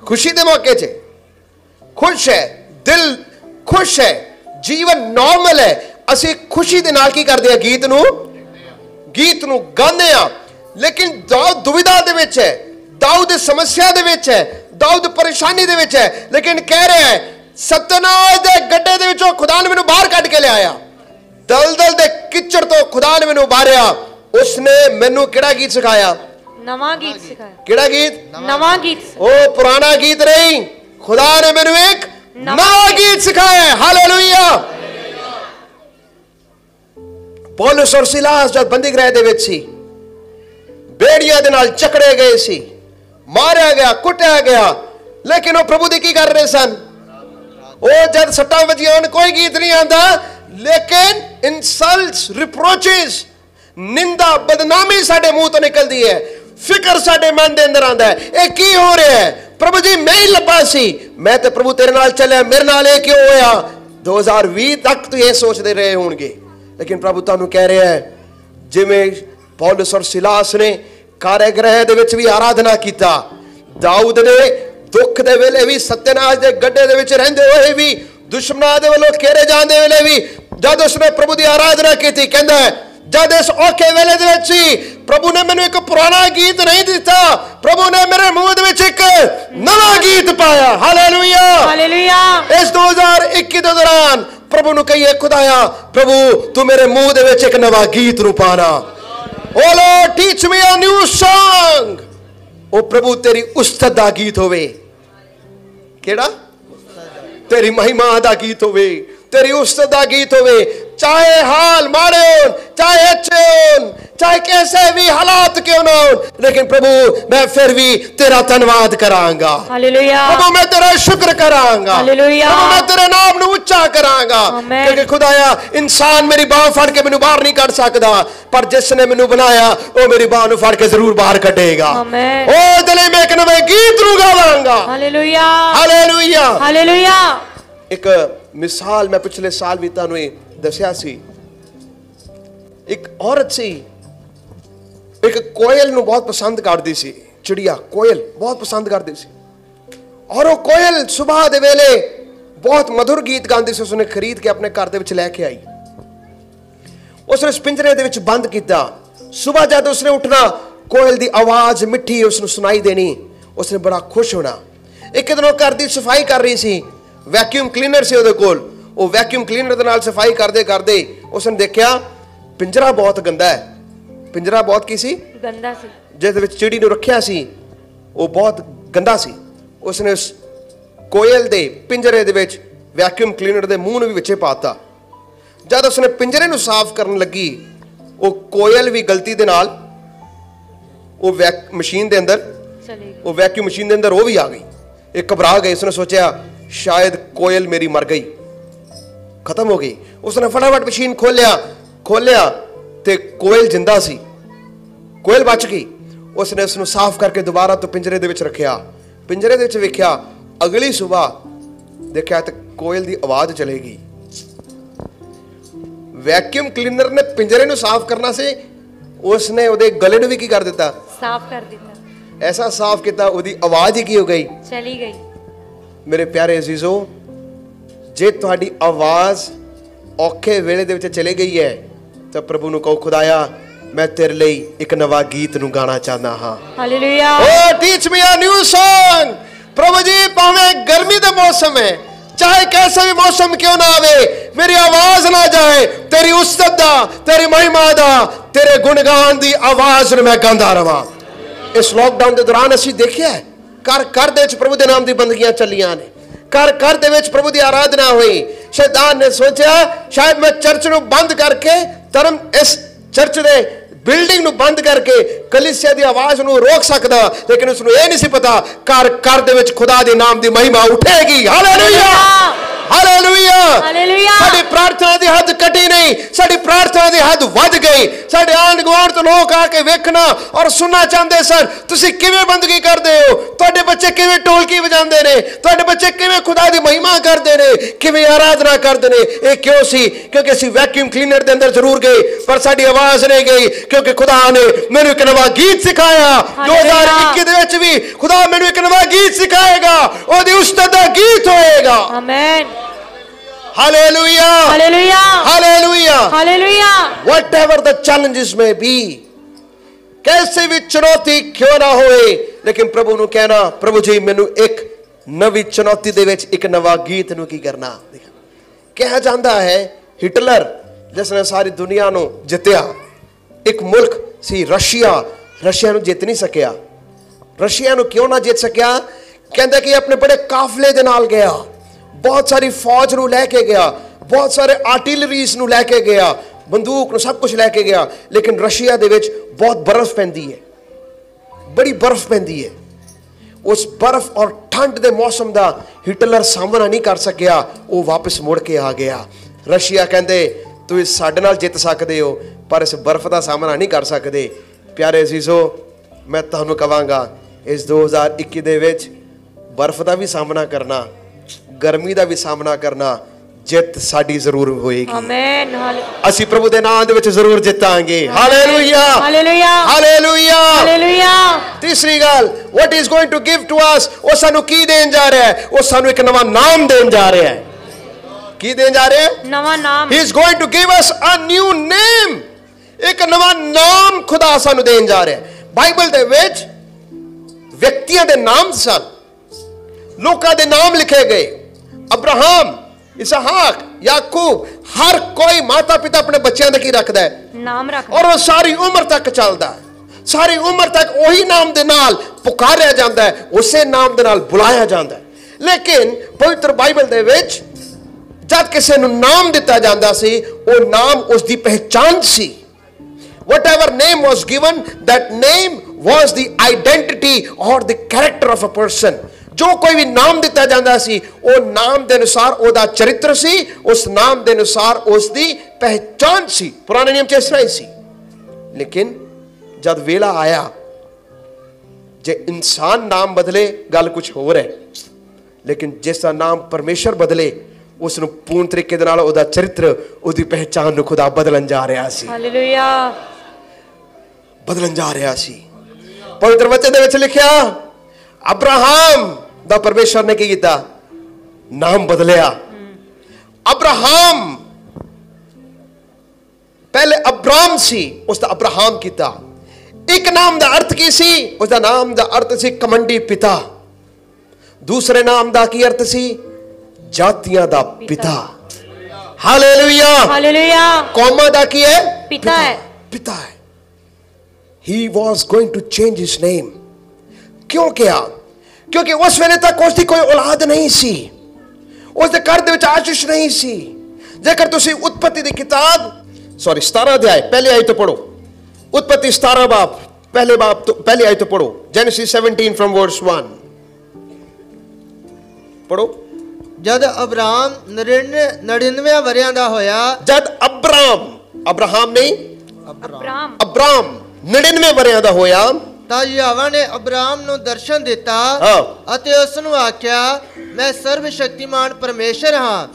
ਖੁਸ਼ੀ ਦੇ ਮੌਕੇ 'ਚ। ਖੁਸ਼ ਹੈ ਦਿਲ, ਖੁਸ਼ ਹੈ ਜੀਵਨ ਨਾਰਮਲ ਹੈ। ਅਸੀਂ ਖੁਸ਼ੀ ਦੇ ਨਾਲ ਕੀ ਕਰਦੇ ਆ ਗੀਤ ਨੂੰ ਗਾਉਂਦੇ ਆ। ਲੇਕਿਨ ਦਾਊਦ ਦੁਵਿਧਾ ਦੇ ਵਿੱਚ ਹੈ, ਦਾਊਦ ਸਮੱਸਿਆ ਦੇ ਵਿੱਚ ਹੈ, ਦਾਊਦ ਪਰੇਸ਼ਾਨੀ ਦੇ ਵਿੱਚ ਹੈ। ਲੇਕਿਨ ਕਹਿ ਰਿਹਾ ਹੈ ਸਤਨਾਜ ਦੇ ਗੱਡੇ ਦੇ ਵਿੱਚੋਂ ਖੁਦਾ ਨੇ ਮੈਨੂੰ ਬਾਹਰ ਕੱਢ ਕੇ ਲਿਆਇਆ, ਦਲਦਲ ਦੇ ਕਿਚੜ ਤੋਂ ਖੁਦਾ ਨੇ ਮੈਨੂੰ ਉਬਾਰਿਆ। ਉਸਨੇ ਮੈਨੂੰ ਕਿਹੜਾ ਗੀਤ ਸਿਖਾਇਆ? ਨਵਾਂ ਗੀਤ ਸਿਖਾਇਆ। ਕਿਹੜਾ ਗੀਤ? ਨਵਾਂ ਗੀਤ। ਉਹ ਪੁਰਾਣਾ ਗੀਤ ਨਹੀਂ, ਖੁਦਾ ਨੇ ਮੈਨੂੰ ਇੱਕ ਨਵਾਂ ਗੀਤ ਸਿਖਾਇਆ। ਹਾਲੇਲੂਇਆ। ਪੌਲਸ ਔਰ ਸਿਲਾਸ ਜਦ ਬੰਦੀ ਗ੍ਰਹਿ ਦੇ ਵਿੱਚ ਸੀ, ਬੇੜੀਆਂ ਦੇ ਨਾਲ ਚੱਕੜੇ ਗਏ ਸੀ, ਮਾਰਿਆ ਗਿਆ, ਕੁੱਟਿਆ ਗਿਆ, ਲੇਕਿਨ ਉਹ ਪ੍ਰਭੂ ਦੀ ਕੀ ਕਰ ਰਹੇ ਸਨ? ਉਹ ਜਦ ਸੱਟਾਂ ਵੱਜੀਆਂ ਕੋਈ ਗੀਤ ਨਹੀਂ ਆਉਂਦਾ, ਲੇਕਿਨ ਇਨਸਲਟਸ, ਰਿਪਰੋਚਸ, ਨਿੰਦਾ, ਬਦਨਾਮੀ ਸਾਡੇ ਮੂੰਹ ਤੋਂ ਨਿਕਲਦੀ ਹੈ। ਫਿਕਰ ਸਾਡੇ ਮਨ ਦੇ ਅੰਦਰ ਆਉਂਦਾ ਹੈ ਇਹ ਕੀ ਹੋ ਰਿਹਾ ਹੈ? ਪ੍ਰਭੂ ਜੀ ਮੈਂ ਹੀ ਲੱਭਾ ਸੀ, ਮੈਂ ਤੇ ਪ੍ਰਭੂ ਤੇਰੇ ਨਾਲ ਚੱਲਿਆ, ਮੇਰੇ ਨਾਲ ਇਹ ਕਿਉਂ ਹੋਇਆ? 2020 ਤੱਕ ਤੁਸੀਂ ਇਹ ਸੋਚਦੇ ਰਹੇ ਹੋਣਗੇ, ਲੇਕਿਨ ਪ੍ਰਭੂ ਤੁਹਾਨੂੰ ਕਹਿ ਰਿਹਾ ਹੈ ਜਿਵੇਂ ਪੌਲਸ ਔਰ ਸਿਲਾਸ ਨੇ ਕਾਰਾਗ੍ਰਹਿ ਦੇ ਵਿੱਚ ਵੀ ਆਰਾਧਨਾ ਕੀਤਾ, ਦਾਊਦ ਨੇ ਦੁੱਖ ਦੇ ਵੇਲੇ ਵੀ, ਸਤਿਆਨਾਸ਼ ਦੇ ਗੱਡੇ ਦੇ ਵਿੱਚ ਰਹਿੰਦੇ ਹੋਏ ਵੀ, ਦੁਸ਼ਮਣਾਂ ਦੇ ਵੱਲੋਂ ਘੇਰੇ ਜਾਂਦੇ ਵੇਲੇ ਵੀ, ਜਦ ਉਸਨੇ ਪ੍ਰਭੂ ਦੀ ਆਰਾਧਨਾ ਕੀਤੀ, ਕਹਿੰਦਾ ਹੈ ਜਦ ਇਸ ਔਖੇ ਵੇਲੇ ਦੇ ਵਿੱਚ ਸੀ ਪ੍ਰਭੂ ਨੇ ਮੈਨੂੰ ਇੱਕ ਪੁਰਾਣਾ ਗੀਤ ਨਹੀਂ ਦਿੱਤਾ, ਪ੍ਰਭੂ ਨੇ ਮੇਰੇ ਮੂੰਹ ਦੇ ਵਿੱਚ ਇੱਕ ਨਵਾਂ ਗੀਤ ਪਾਇਆ। ਹਾਲੇਲੂਇਆ। ਹਾਲੇਲੂਇਆ। ਇਸ 2021 ਦੇ ਦੌਰਾਨ ਪ੍ਰਭੂ ਨੂੰ ਕਹੀਏ ਖੁਦਾਇਆ ਪ੍ਰਭੂ ਤੂੰ ਮੇਰੇ ਮੂੰਹ ਦੇ ਵਿੱਚ ਇੱਕ ਨਵਾਂ ਗੀਤ ਨੂੰ ਪਾਣਾ। O Lord teach me a new Song। ਉਹ ਪ੍ਰਭੂ ਤੇਰੀ ਉਸਤਤ ਦਾ ਗੀਤ ਹੋਵੇ। ਕਿਹੜਾ? ਤੇਰੀ ਮਹਿਮਾ ਦਾ ਗੀਤ ਹੋਵੇ, ਤੇਰੀ ਉਸਤਤ ਦਾ ਗੀਤ ਹੋਵੇ। ਚਾਹੇ ਹਾਲ ਮਾੜੇ ਹੋਣ, ਚਾਹੇ ਅੱਛੇ ਹੋਣ, ਚਾਹੇ कैसे भी हालात क्यों ना हो, लेकिन प्रभु मैं फिर भी तेरा धन्यवाद करांगा। हालेलुया। प्रभु मैं तेरा शुक्र करांगा। हालेलुया। प्रभु मैं तेरे नाम ਨੂੰ ਉੱਚਾ ਕਰਾਂਗਾ, क्योंकि खुदाया इंसान मेरी बाह फड़ के मैनू बाहर नहीं ਕੱਢ ਸਕਦਾ, पर जिसने मैनू बनाया वो मेरी बाह ਨੂੰ ਫੜ ਕੇ ਜ਼ਰੂਰ ਬਾਹਰ ਕੱਢੇਗਾ। आमीन। ओ दिले मैं एक नवे गीत ਨੂੰ ਗਾਵਾਂਗਾ। हालेलुया। हालेलुया। हालेलुया। ਇੱਕ ਮਿਸਾਲ ਮੈਂ ਪਿਛਲੇ ਸਾਲ ਵੀ ਤੁਹਾਨੂੰ ਇਹ ਦੱਸਿਆ ਸੀ। ਇੱਕ ਔਰਤ ਸੀ, ਇੱਕ ਕੋਇਲ ਨੂੰ ਬਹੁਤ ਪਸੰਦ ਕਰਦੀ ਸੀ, ਚਿੜੀਆ ਕੋਇਲ ਬਹੁਤ ਪਸੰਦ ਕਰਦੀ ਸੀ, ਔਰ ਉਹ ਕੋਇਲ ਸਵੇਰ ਦੇ ਵੇਲੇ ਬਹੁਤ ਮధుਰ ਗੀਤ ਗਾਉਂਦੀ ਸੀ। ਉਸਨੇ ਖਰੀਦ ਕੇ ਆਪਣੇ ਘਰ ਦੇ ਵਿੱਚ ਲੈ ਕੇ ਆਈ, ਉਸਨੇ ਪਿੰਜਰੇ ਦੇ ਵਿੱਚ ਬੰਦ ਕੀਤਾ। ਸਵੇਰ ਜਦ ਉਸਨੇ ਉੱਠਣਾ ਕੋਇਲ ਦੀ ਆਵਾਜ਼ ਮਿੱਠੀ ਉਸਨੂੰ ਸੁਣਾਈ ਦੇਣੀ, ਉਸਨੇ ਬੜਾ ਖੁਸ਼ ਹੋਣਾ। ਇੱਕ ਦਿਨ ਉਹ ਘਰ ਦੀ ਸਫਾਈ ਕਰ ਰਹੀ ਸੀ, ਵੈਕਿਊਮ ਕਲੀਨਰ ਸੀ ਉਹਦੇ ਕੋਲ। ਉਹ ਵੈਕਿਊਮ ਕਲੀਨਰ ਦੇ ਨਾਲ ਸਫਾਈ ਕਰਦੇ ਕਰਦੇ ਉਸਨੇ ਦੇਖਿਆ ਪਿੰਜਰਾ ਬਹੁਤ ਗੰਦਾ ਹੈ। ਪਿੰਜਰਾ ਬਹੁਤ ਕੀ ਸੀ? ਗੰਦਾ ਸੀ। ਜਿਸ ਵਿੱਚ ਚਿੜੀ ਨੂੰ ਰੱਖਿਆ ਸੀ ਉਹ ਬਹੁਤ ਗੰਦਾ ਸੀ। ਉਸਨੇ ਉਸ ਕੋਇਲ ਦੇ ਪਿੰਜਰੇ ਦੇ ਵਿੱਚ ਵੈਕਿਊਮ ਕਲੀਨਰ ਦੇ ਮੂੰਹ ਨੂੰ ਵੀ ਵਿੱਚੇ ਪਾਤਾ। ਜਦ ਉਸਨੇ ਪਿੰਜਰੇ ਨੂੰ ਸਾਫ਼ ਕਰਨ ਲੱਗੀ, ਉਹ ਕੋਇਲ ਵੀ ਗਲਤੀ ਦੇ ਨਾਲ ਉਹ ਮਸ਼ੀਨ ਦੇ ਅੰਦਰ ਚਲੀ ਗਈ। ਉਹ ਵੈਕਿਊਮ ਮਸ਼ੀਨ ਦੇ ਅੰਦਰ ਉਹ ਵੀ ਆ ਗਈ। ਇਹ ਘਬਰਾ ਗਈ, ਉਸਨੇ ਸੋਚਿਆ ਸ਼ਾਇਦ ਕੋਇਲ ਮੇਰੀ ਮਰ ਗਈ, ਖਤਮ ਹੋ ਗਈ। ਉਸਨੇ ਫਟਾਫਟ ਮਸ਼ੀਨ ਖੋਲਿਆ ਤੇ ਕੋਇਲ ਜਿੰਦਾ ਸੀ, ਕੋਇਲ ਬਚ ਗਈ। ਉਸਨੇ ਉਸ ਨੂੰ ਸਾਫ਼ ਕਰਕੇ ਦੁਬਾਰਾ ਤੋਂ ਪਿੰਜਰੇ ਦੇ ਵਿੱਚ ਰੱਖਿਆ। ਪਿੰਜਰੇ ਦੇ ਵਿੱਚ ਵੇਖਿਆ, ਅਗਲੀ ਸਵੇਰ ਦੇਖਿਆ ਤੇ ਕੋਇਲ ਦੀ ਆਵਾਜ਼ ਚਲੀ ਗਈ। ਵੈਕਿਊਮ ਕਲੀਨਰ ਨੇ ਪਿੰਜਰੇ ਨੂੰ ਸਾਫ਼ ਕਰਨਾ ਸੀ, ਉਸਨੇ ਉਹਦੇ ਗਲੇ ਨੂੰ ਵੀ ਕੀ ਕਰ ਦਿੱਤਾ? साफ कर दिता, ऐसा साफ किया ਉਹਦੀ आवाज ही की हो गई, चली गई। मेरे प्यारे अजीजो, जे ਤੁਹਾਡੀ आवाज ਔਖੇ ਵੇਲੇ ਦੇ ਵਿੱਚ ਚਲੇ ਗਈ ਹੈ ਤਾਂ ਪ੍ਰਭੂ ਨੂੰ ਕਹੋ, ਖੁਦਾਇਆ मैं तेरे लिए एक नवा गीत ਨੂੰ गाना चाहना हाँ। Hallelujah. Oh, teach me a new song। प्रभु जी, भावें गर्मी का मौसम है, चाहे कैसा भी मौसम क्यों ना आवे, मेरी आवाज ना जाए, तेरी उस्तत दा, तेरी महिमा दा, तेरे गुणगान दी आवाज ਨੂੰ मैं गांदा रवां। इस लॉकडाउन के दौरान ਅਸੀਂ देखिया घर घर ਦੇ ਵਿੱਚ ਪ੍ਰਭੂ ਦੇ ਨਾਮ ਦੀ ਬੰਦਗੀਆਂ ਚੱਲੀਆਂ ਨੇ, घर घर ਦੇ ਵਿੱਚ ਪ੍ਰਭੂ ਦੀ ਆਰਾਧਨਾ ਹੋਈ। शैतान ने सोचा शायद मैं चर्च ਨੂੰ ਬੰਦ ਕਰਕੇ ਧਰਮ इस चर्च ਦੇ बिल्डिंग ਨੂੰ ਬੰਦ ਕਰਕੇ ਕਲੀਸਿਆ ਦੀ ਆਵਾਜ਼ ਨੂੰ ਰੋਕ ਸਕਦਾ, ਲੇਕਿਨ ਉਸ ਨੂੰ ਇਹ ਨਹੀਂ ਸੀ ਪਤਾ ਘਰ ਘਰ ਦੇ ਵਿੱਚ ਖੁਦਾ ਦੇ ਨਾਮ ਦੀ ਮਹਿਮਾ ਉਠੇਗੀ। Hallelujah, hallelujah, hallelujah. ਸਾਡੀ ਪ੍ਰਾਰਥਨਾ ਦੀ ਹੱਦ ਘਟੀ ਨਹੀਂ, ਸਾਡੀ ਪ੍ਰਾਰਥਨਾ ਦੀ ਹੱਦ ਵੱਧ ਗਈ। ਸਾਡੇ ਆਂਢ ਗੁਆਂਢ ਤੋਂ ਲੋਕ ਆ ਕੇ ਵੇਖਣਾ ਔਰ ਸੁਣਨਾ ਚਾਹੁੰਦੇ ਸਨ, ਤੁਸੀਂ ਕਿਵੇਂ ਬੰਦਗੀ ਕਰਦੇ ਹੋ, ਤੁਹਾਡੇ ਬੱਚੇ ਕਿਵੇਂ ਢੋਲਕੀ ਵਜਾਉਂਦੇ ਨੇ, ਤੁਹਾਡੇ ਬੱਚੇ ਕਿਵੇਂ ਖੁਦਾ ਦੀ ਮਹਿਮਾ ਕਰਦੇ ਨੇ, ਕਿਵੇਂ ਆਰਾਧਨਾ ਕਰਦੇ ਨੇ। ਇਹ ਕਿਉਂ ਸੀ? ਕਿਉਂਕਿ ਅਸੀਂ ਵੈਕਿਊਮ ਕਲੀਨਰ ਦੇ ਅੰਦਰ ਜ਼ਰੂਰ ਗਏ ਪਰ ਸਾਡੀ ਆਵਾਜ਼ ਨਹੀਂ ਗਈ, क्योंकि खुदा ने मैंने एक नवा गीत सिखाया। 2021 ਦੇ ਵਿੱਚ ਵੀ खुदा मैंने एक नवा गीत सिखाएगा, ਉਹਦੀ ਉਸਤਤ ਦਾ गीत होएगा। आमीन। Hallelujah, hallelujah, hallelujah, hallelujah. whatever the challenges may be, कैसे भी चुनौती क्यों ना होए, लेकिन प्रभु ਨੂੰ ਕਹਿਣਾ, प्रभु जी ਮੈਨੂੰ ਇੱਕ ਨਵੀਂ ਚੁਣੌਤੀ ਦੇ ਵਿੱਚ ਇੱਕ ਨਵਾਂ ਗੀਤ ਨੂੰ ਕੀ ਕਰਨਾ। ਕਿਹਾ ਜਾਂਦਾ ਹੈ ਹਿਟਲਰ ਜਿਸ ਨੇ ਸਾਰੀ ਦੁਨੀਆ ਨੂੰ ਜਿੱਤਿਆ, एक मुल्क सी रशिया, रशिया ਨੂੰ ਜਿੱਤ ਨਹੀਂ ਸਕਿਆ। रशिया ਨੂੰ ਕਿਉਂ ਨਾ ਜਿੱਤ ਸਕਿਆ? ਕਹਿੰਦਾ ਕਿ ਆਪਣੇ ਬੜੇ ਕਾਫਲੇ ਦੇ ਨਾਲ ਗਿਆ, ਬਹੁਤ ਸਾਰੀ ਫੌਜ ਨੂੰ ਲੈ ਕੇ ਗਿਆ, ਬਹੁਤ ਸਾਰੇ ਆਰਟਿਲਰੀਜ਼ ਨੂੰ ਲੈ ਕੇ ਗਿਆ, ਬੰਦੂਕ ਨੂੰ ਸਭ ਕੁਝ ਲੈ ਕੇ ਗਿਆ, ਲੇਕਿਨ ਰਸ਼ੀਆ ਦੇ ਵਿੱਚ ਬਹੁਤ ਬਰਫ਼ ਪੈਂਦੀ ਹੈ, ਬੜੀ ਬਰਫ਼ ਪੈਂਦੀ ਹੈ। ਉਸ ਬਰਫ਼ ਔਰ ਠੰਡ ਦੇ ਮੌਸਮ ਦਾ ਹਿਟਲਰ ਸਾਹਮਣਾ ਨਹੀਂ ਕਰ ਸਕਿਆ, ਉਹ ਵਾਪਸ ਮੁੜ ਕੇ ਆ ਗਿਆ। ਰਸ਼ੀਆ ਕਹਿੰਦੇ ਤੁਸੀਂ ਸਾਡੇ ਨਾਲ ਜਿੱਤ ਸਕਦੇ ਹੋ ਪਰ ਇਸ ਬਰਫ਼ ਦਾ ਸਾਹਮਣਾ ਨਹੀਂ ਕਰ ਸਕਦੇ। ਪਿਆਰੇ ਅਜ਼ੀਜ਼ੋ, ਮੈਂ ਤੁਹਾਨੂੰ ਕਹਾਂਗਾ ਇਸ 2021 ਦੇ ਵਿੱਚ ਬਰਫ਼ ਦਾ ਵੀ ਸਾਹਮਣਾ ਕਰਨਾ, ਗਰਮੀ ਦਾ ਵੀ ਸਾਹਮਣਾ ਕਰਨਾ, ਜਿੱਤ ਸਾਡੀ ਜ਼ਰੂਰ ਹੋਏਗੀ। ਆਮੀਨ। ਅਸੀਂ ਪ੍ਰਭੂ ਦੇ ਨਾਮ ਦੇ ਵਿੱਚ ਜ਼ਰੂਰ ਜਿੱਤਾਂਗੇ। Hallelujah, hallelujah, hallelujah, hallelujah. ਤੀਸਰੀ ਗੱਲ, what is going to give to us, ਉਹ ਸਾਨੂੰ ਕੀ ਦੇਣ ਜਾ ਰਿਹਾ ਹੈ? ਉਹ ਸਾਨੂੰ ਇੱਕ ਨਵਾਂ ਨਾਮ ਦੇਣ ਜਾ ਰਿਹਾ ਹੈ। ਕੀ ਦੇਣ ਜਾ ਰਿਹਾ ਹੈ? ਨਵਾਂ ਨਾਮ। he is going to give us a new name, ਇੱਕ ਨਵਾਂ ਨਾਮ ਖੁਦਾ ਸਾਨੂੰ ਦੇਣ ਜਾ ਰਿਹਾ ਹੈ। ਬਾਈਬਲ ਦੇ ਵਿੱਚ ਵਿਅਕਤੀਆਂ ਦੇ ਨਾਮ ਸਨ, ਲੋਕਾਂ ਦੇ ਨਾਮ ਲਿਖੇ ਗਏ। ਅਬਰਾਹਮ, इसहाक, याकूब, हर कोई माता पिता अपने बच्चों का की रखता है नाम रखदा, और वो सारी उम्र तक चलता है, सारी उम्र तक वही नाम दे नाल पुकारिया जाता है, उसे नाम दे नाल बुलाया जाता है। लेकिन पवित्र बाइबल दे विच जब किसी नूं नाम दिता जाता सी, वो नाम उसकी पहचान सी। Whatever name was given, that name was the identity or the character of a person। जो कोई भी नाम दिता जाता सी, वो नाम के अनुसार ओदा चरित्र सी, उस नाम के अनुसार उसकी पहचान सी। पुराने नियम च इस तरह ही सी। लेकिन जब वेला आया, जे इंसान नाम बदले गल कुछ होर है, लेकिन जिसका नाम परमेश्वर बदले उसनूं पूर्ण तरीके दे नाल ओदा चरित्र, ओदी पहचान नूं खुदा बदलन जा रहा सी। हालेलुया, बदलन जा रहा सी। पवित्र वचन दे विच लिखिया, अब्राहम दा परमेश्वर ने की कीता? नाम बदलिया। अब्राहम पहले अब्राम सी, उसका अब्राहम कीता। एक नाम दा अर्थ की सी? उसका नाम दा अर्थ सी कमंडी पिता। दूसरे नाम दा की अर्थ सी? जातियां दा पिता। Hallelujah, hallelujah. कौमां दा की है? पिता है, पिता है। He was going to change his name। क्यों किया? क्योंकि उस वेले तक उसकी कोई औलाद नहीं सी, उसके घर दे विच आशीष नहीं सी। जेकर तुसी उत्पत्ति दी किताब 17 अध्याय पहले आयत तो पढ़ो, उत्पत्ति 17 बाब पहले आयत तो पढ़ो, जेनेसिस 17 फ्रॉम वर्स 1 पढ़ो। जद अब्राहम 99 वरियां दा होया, जद अब्राहम नहीं, अब्राम 99 वरियां दा होया, ਤਾਂ ਯਹੋਵਾ ਨੇ ਅਬਰਾਮ ਨੂੰ ਦਰਸ਼ਨ ਦਿੱਤਾ ਅਤੇ ਉਸ ਨੂੰ ਆਖਿਆ, ਮੈਂ ਸਰਵ ਸ਼ਕਤੀਮਾਨ ਪਰਮੇਸ਼ਰ ਹਾਂ,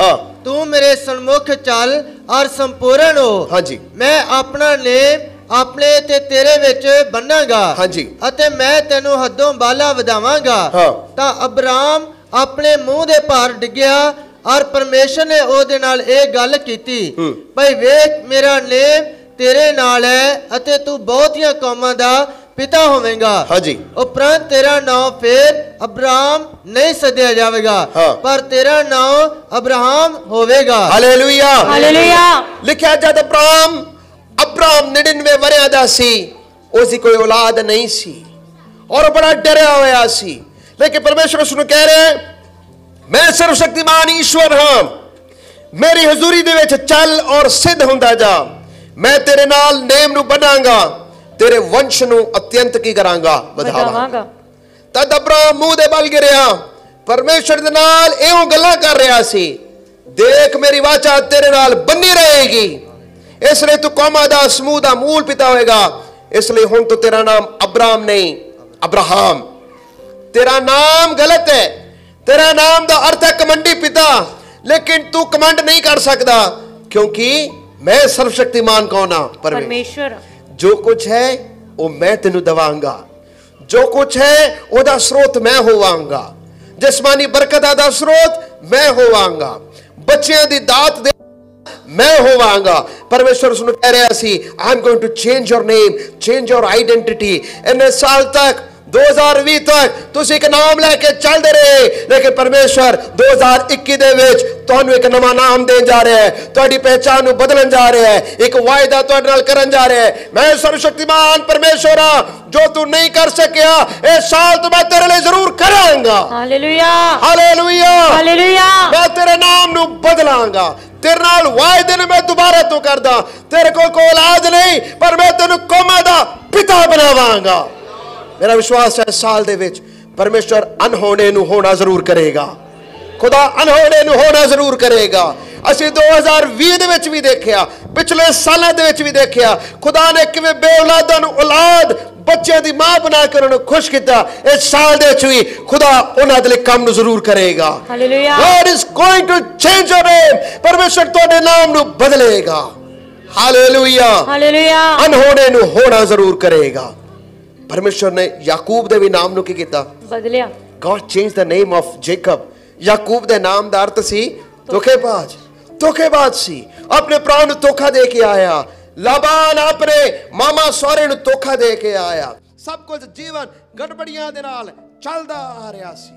ਤੂੰ ਮੇਰੇ ਸਨਮੁਖ ਚੱਲ ਔਰ ਸੰਪੂਰਨ ਹੋ। ਹਾਂਜੀ, ਮੈਂ ਆਪਣਾ ਨੇਮ ਆਪਣੇ ਤੇ ਤੇਰੇ ਵਿੱਚ ਬੰਨਾਂਗਾ ਹਾਂਜੀ। ਅਤੇ ਮੈਂ ਤੈਨੂੰ ਹੱਦੋਂ ਬਾਲਾ ਵਧਾਵਾਂਗਾ। ਹਾਂ। ਤਾਂ ਅਬਰਾਮ ਆਪਣੇ ਮੂੰਹ ਦੇ ਭਾਰ ਡਿੱਗਿਆ ਔਰ ਪਰਮੇਸ਼ਰ ਨੇ ਉਹਦੇ ਨਾਲ ਇਹ ਗੱਲ ਕੀਤੀ ਭਈ ਵੇਖ ਮੇਰਾ ਨੇਮ ਤੇਰੇ ਨਾਲ ਹੈ ਅਤੇ ਤੂੰ ਬਹੁਤੀਆਂ ਕੌਮਾਂ ਦਾ ਪਿਤਾ ਹੋਵੇਂਗਾ। ਹਾਂਜੀ। ਉਪਰੰਤ ਤੇਰਾ ਨਾਮ ਫਿਰ ਅਬਰਾਮ ਨਹੀਂ ਸੱਦਿਆ ਜਾਵੇਗਾ ਪਰ ਤੇਰਾ ਨਾਮ ਅਬਰਾਹਮ ਹੋਵੇਗਾ। Hallelujah hallelujah. ਲਿਖਿਆ ਜਦ ਅਬਰਾਮ 99 ਵਰਿਆਂ ਦਾ ਸੀ, ਉਸ ਦੀ ਕੋਈ ਔਲਾਦ ਨਹੀਂ ਸੀ ਔਰ ਬੜਾ ਡਰਿਆ ਹੋਇਆ ਸੀ। ਲੇਕਿਨ ਪਰਮੇਸ਼ਰ ਉਸ ਨੂੰ ਕਹਿ ਰਿਹਾ ਮੈਂ ਸਰਵ ਸ਼ਕਤੀਮਾਨ ਈਸ਼ਵਰ ਹਾਂ, ਮੇਰੀ ਹਜ਼ੂਰੀ ਦੇ ਵਿੱਚ ਚੱਲ ਔਰ ਸਿੱਧ ਹੁੰਦਾ ਜਾ। ਮੈਂ ਤੇਰੇ ਨਾਲ ਨੇਮ ਨੂੰ ਬਣਾਂਗਾ, ਤੇਰੇ ਵੰਸ਼ ਨੂੰ ਅਤਿਅੰਤ ਕੀ ਕਰਾਂਗਾ, ਵਧਾਵਾਂਗਾ। ਤਦ ਅਬਰਾਮ ਮੂੰਹ ਦੇ ਬਲ ਗਿਰਿਆ, ਪਰਮੇਸ਼ਰ ਦੇ ਨਾਲ ਇਉਂ ਗੱਲਾਂ ਕਰ ਰਿਹਾ ਸੀ, ਦੇਖ ਮੇਰੀ ਵਾਚਾ ਤੇਰੇ ਨਾਲ ਬੰਨੀ ਰਹੇਗੀ, ਇਸ ਲਈ ਤੂੰ ਕੌਮਾਂ ਦਾ ਸਮੂਹ ਦਾ ਮੂਲ ਪਿਤਾ ਹੋਏਗਾ। ਇਸ ਲਈ ਹੁਣ ਤੋਂ ਤੇਰਾ ਨਾਮ ਅਬਰਾਮ ਨਹੀਂ ਅਬਰਾਹਮ। ਤੇਰਾ ਨਾਮ ਗਲਤ ਹੈ, ਤੇਰਾ ਨਾਮ ਦਾ ਅਰਥ ਹੈ ਕਮੰਡੀ ਪਿਤਾ, ਲੇਕਿਨ ਤੂੰ ਕਮੰਡ ਨਹੀਂ ਕਰ ਸਕਦਾ ਕਿਉਂਕਿ ਮੈਂ ਸਰਵਸ਼ਕਤੀਮਾਨ ਕੌਣ ਹਾਂ, परमेश्वर। जो कुछ है वो मैं तेनू दवांगा, जो कुछ है ओदा स्रोत मैं होवांगा, जिस्मानी बरकत दा स्रोत मैं होवांगा, बच्चियां दी दात दे मैं होवांगा। परमेश्वर उसनु कह रहा सी I am going to change your name, change your identity. इन्ने साल तक 2020 तक तुसी एक नाम लेके चलते रहे, लेकिन परमेश्वर 2021 दे विच तुहानू एक नवा नाम देन जा रहा है, तुहाडी पहचान नू बदलन जा रहा है, एक वायदा तुहाडे नाल करन जा रहा है। मैं सर्वशक्तिमान परमेश्वर हां, जो तू नहीं कर सकिया इस साल तो मैं तेरे लिए जरूर करांगा। Hallelujah hallelujah hallelujah. मैं तेरे नाम नू बदलांगा, तेरे नाल वायदे ने मैं दोबारा तो करदा। तेरे कोल कोई औलाद नहीं पर मैं तेनू कौमां दा पिता बनावांगा। मेरा विश्वास है इस साल दे विच परमेश्वर अनहोने नू होना जरूर करेगा, खुदा अनहोने नू होना जरूर करेगा। ਅਸੀਂ 2020 ਦੇ ਵਿੱਚ ਵੀ ਦੇਖਿਆ, ਪਿਛਲੇ ਸਾਲਾਂ ਦੇ ਵਿੱਚ ਵੀ ਦੇਖਿਆ ਖੁਦਾ ਨੇ ਕਿਵੇਂ ਬੇਔਲਾਦਾਂ ਨੂੰ ਔਲਾਦ ਬੱਚਿਆਂ ਦੀ ਮਾਂ ਬਣਾ ਕੇ ਉਹਨਾਂ ਨੂੰ ਖੁਸ਼ ਕੀਤਾ। ਇਸ ਸਾਲ ਦੇ ਵਿੱਚ ਵੀ ਖੁਦਾ ਉਹਨਾਂ ਦੇ ਲਈ ਕੰਮ ਨੂੰ ਜ਼ਰੂਰ ਕਰੇਗਾ। Hallelujah. God is going to change your name, ਪਰਮੇਸ਼ਰ ਤੁਹਾਡੇ ਨਾਮ ਨੂੰ ਬਦਲੇਗਾ। Hallelujah hallelujah. ਅਨਹੋਣੇ ਨੂੰ ਹੋਣਾ ਜ਼ਰੂਰ ਕਰੇਗਾ। परमेश्वर ने याकूब दे भी नाम नु की कीता, बदलिया। God changed the name of Jacob। याकूब दे नाम दा अर्थ सी धोखेबाज, धोखेबाज सी, अपने भरा नु धोखा दे के आया। लाबान अपने मामा सौरे नु धोखा दे के आया। सब कुछ जीवन गड़बड़ियां दे नाल चलदा आ रहा सी,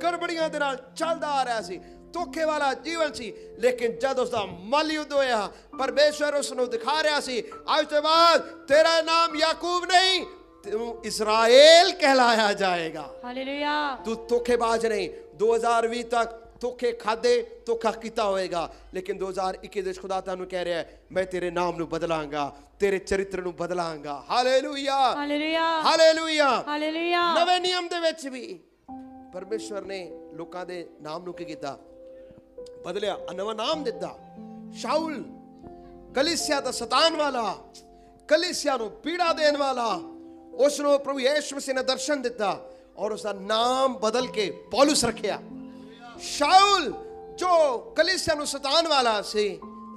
गड़बड़ियां दे नाल चलदा आ रहा सी, धोखे वाला जीवन सी। लेकिन जब उसका मल युद्ध होया परमेश्वर उसनु दिखा रहा सी आज के बाद तेरा नाम याकूब नहीं तू इस्राएल कहलाया जाएगा। हालेलुया। तू धोखेबाज नहीं। 2020 तक धोखे खादे धोखा कीता होएगा, लेकिन 2021 दे खुदा तानू कह रहा है मैं तेरे नाम नु बदलांगा, तेरे चरित्र नु बदलांगा। Hallelujah hallelujah hallelujah hallelujah. नवे नियम दे विच भी परमेश्वर ने लोकां दे नाम नु की कीता, बदलिया, नवा नाम दिता। शाउल कलीसिया दा सतान वाला, कलीसिया नु पीड़ा देन वाला, उसनो प्रभु यीशु मसीह ने दर्शन दिता और उसका नाम बदल के पौलुस रखिया। शाउल जो कलीसिया नु सतान वाला सी,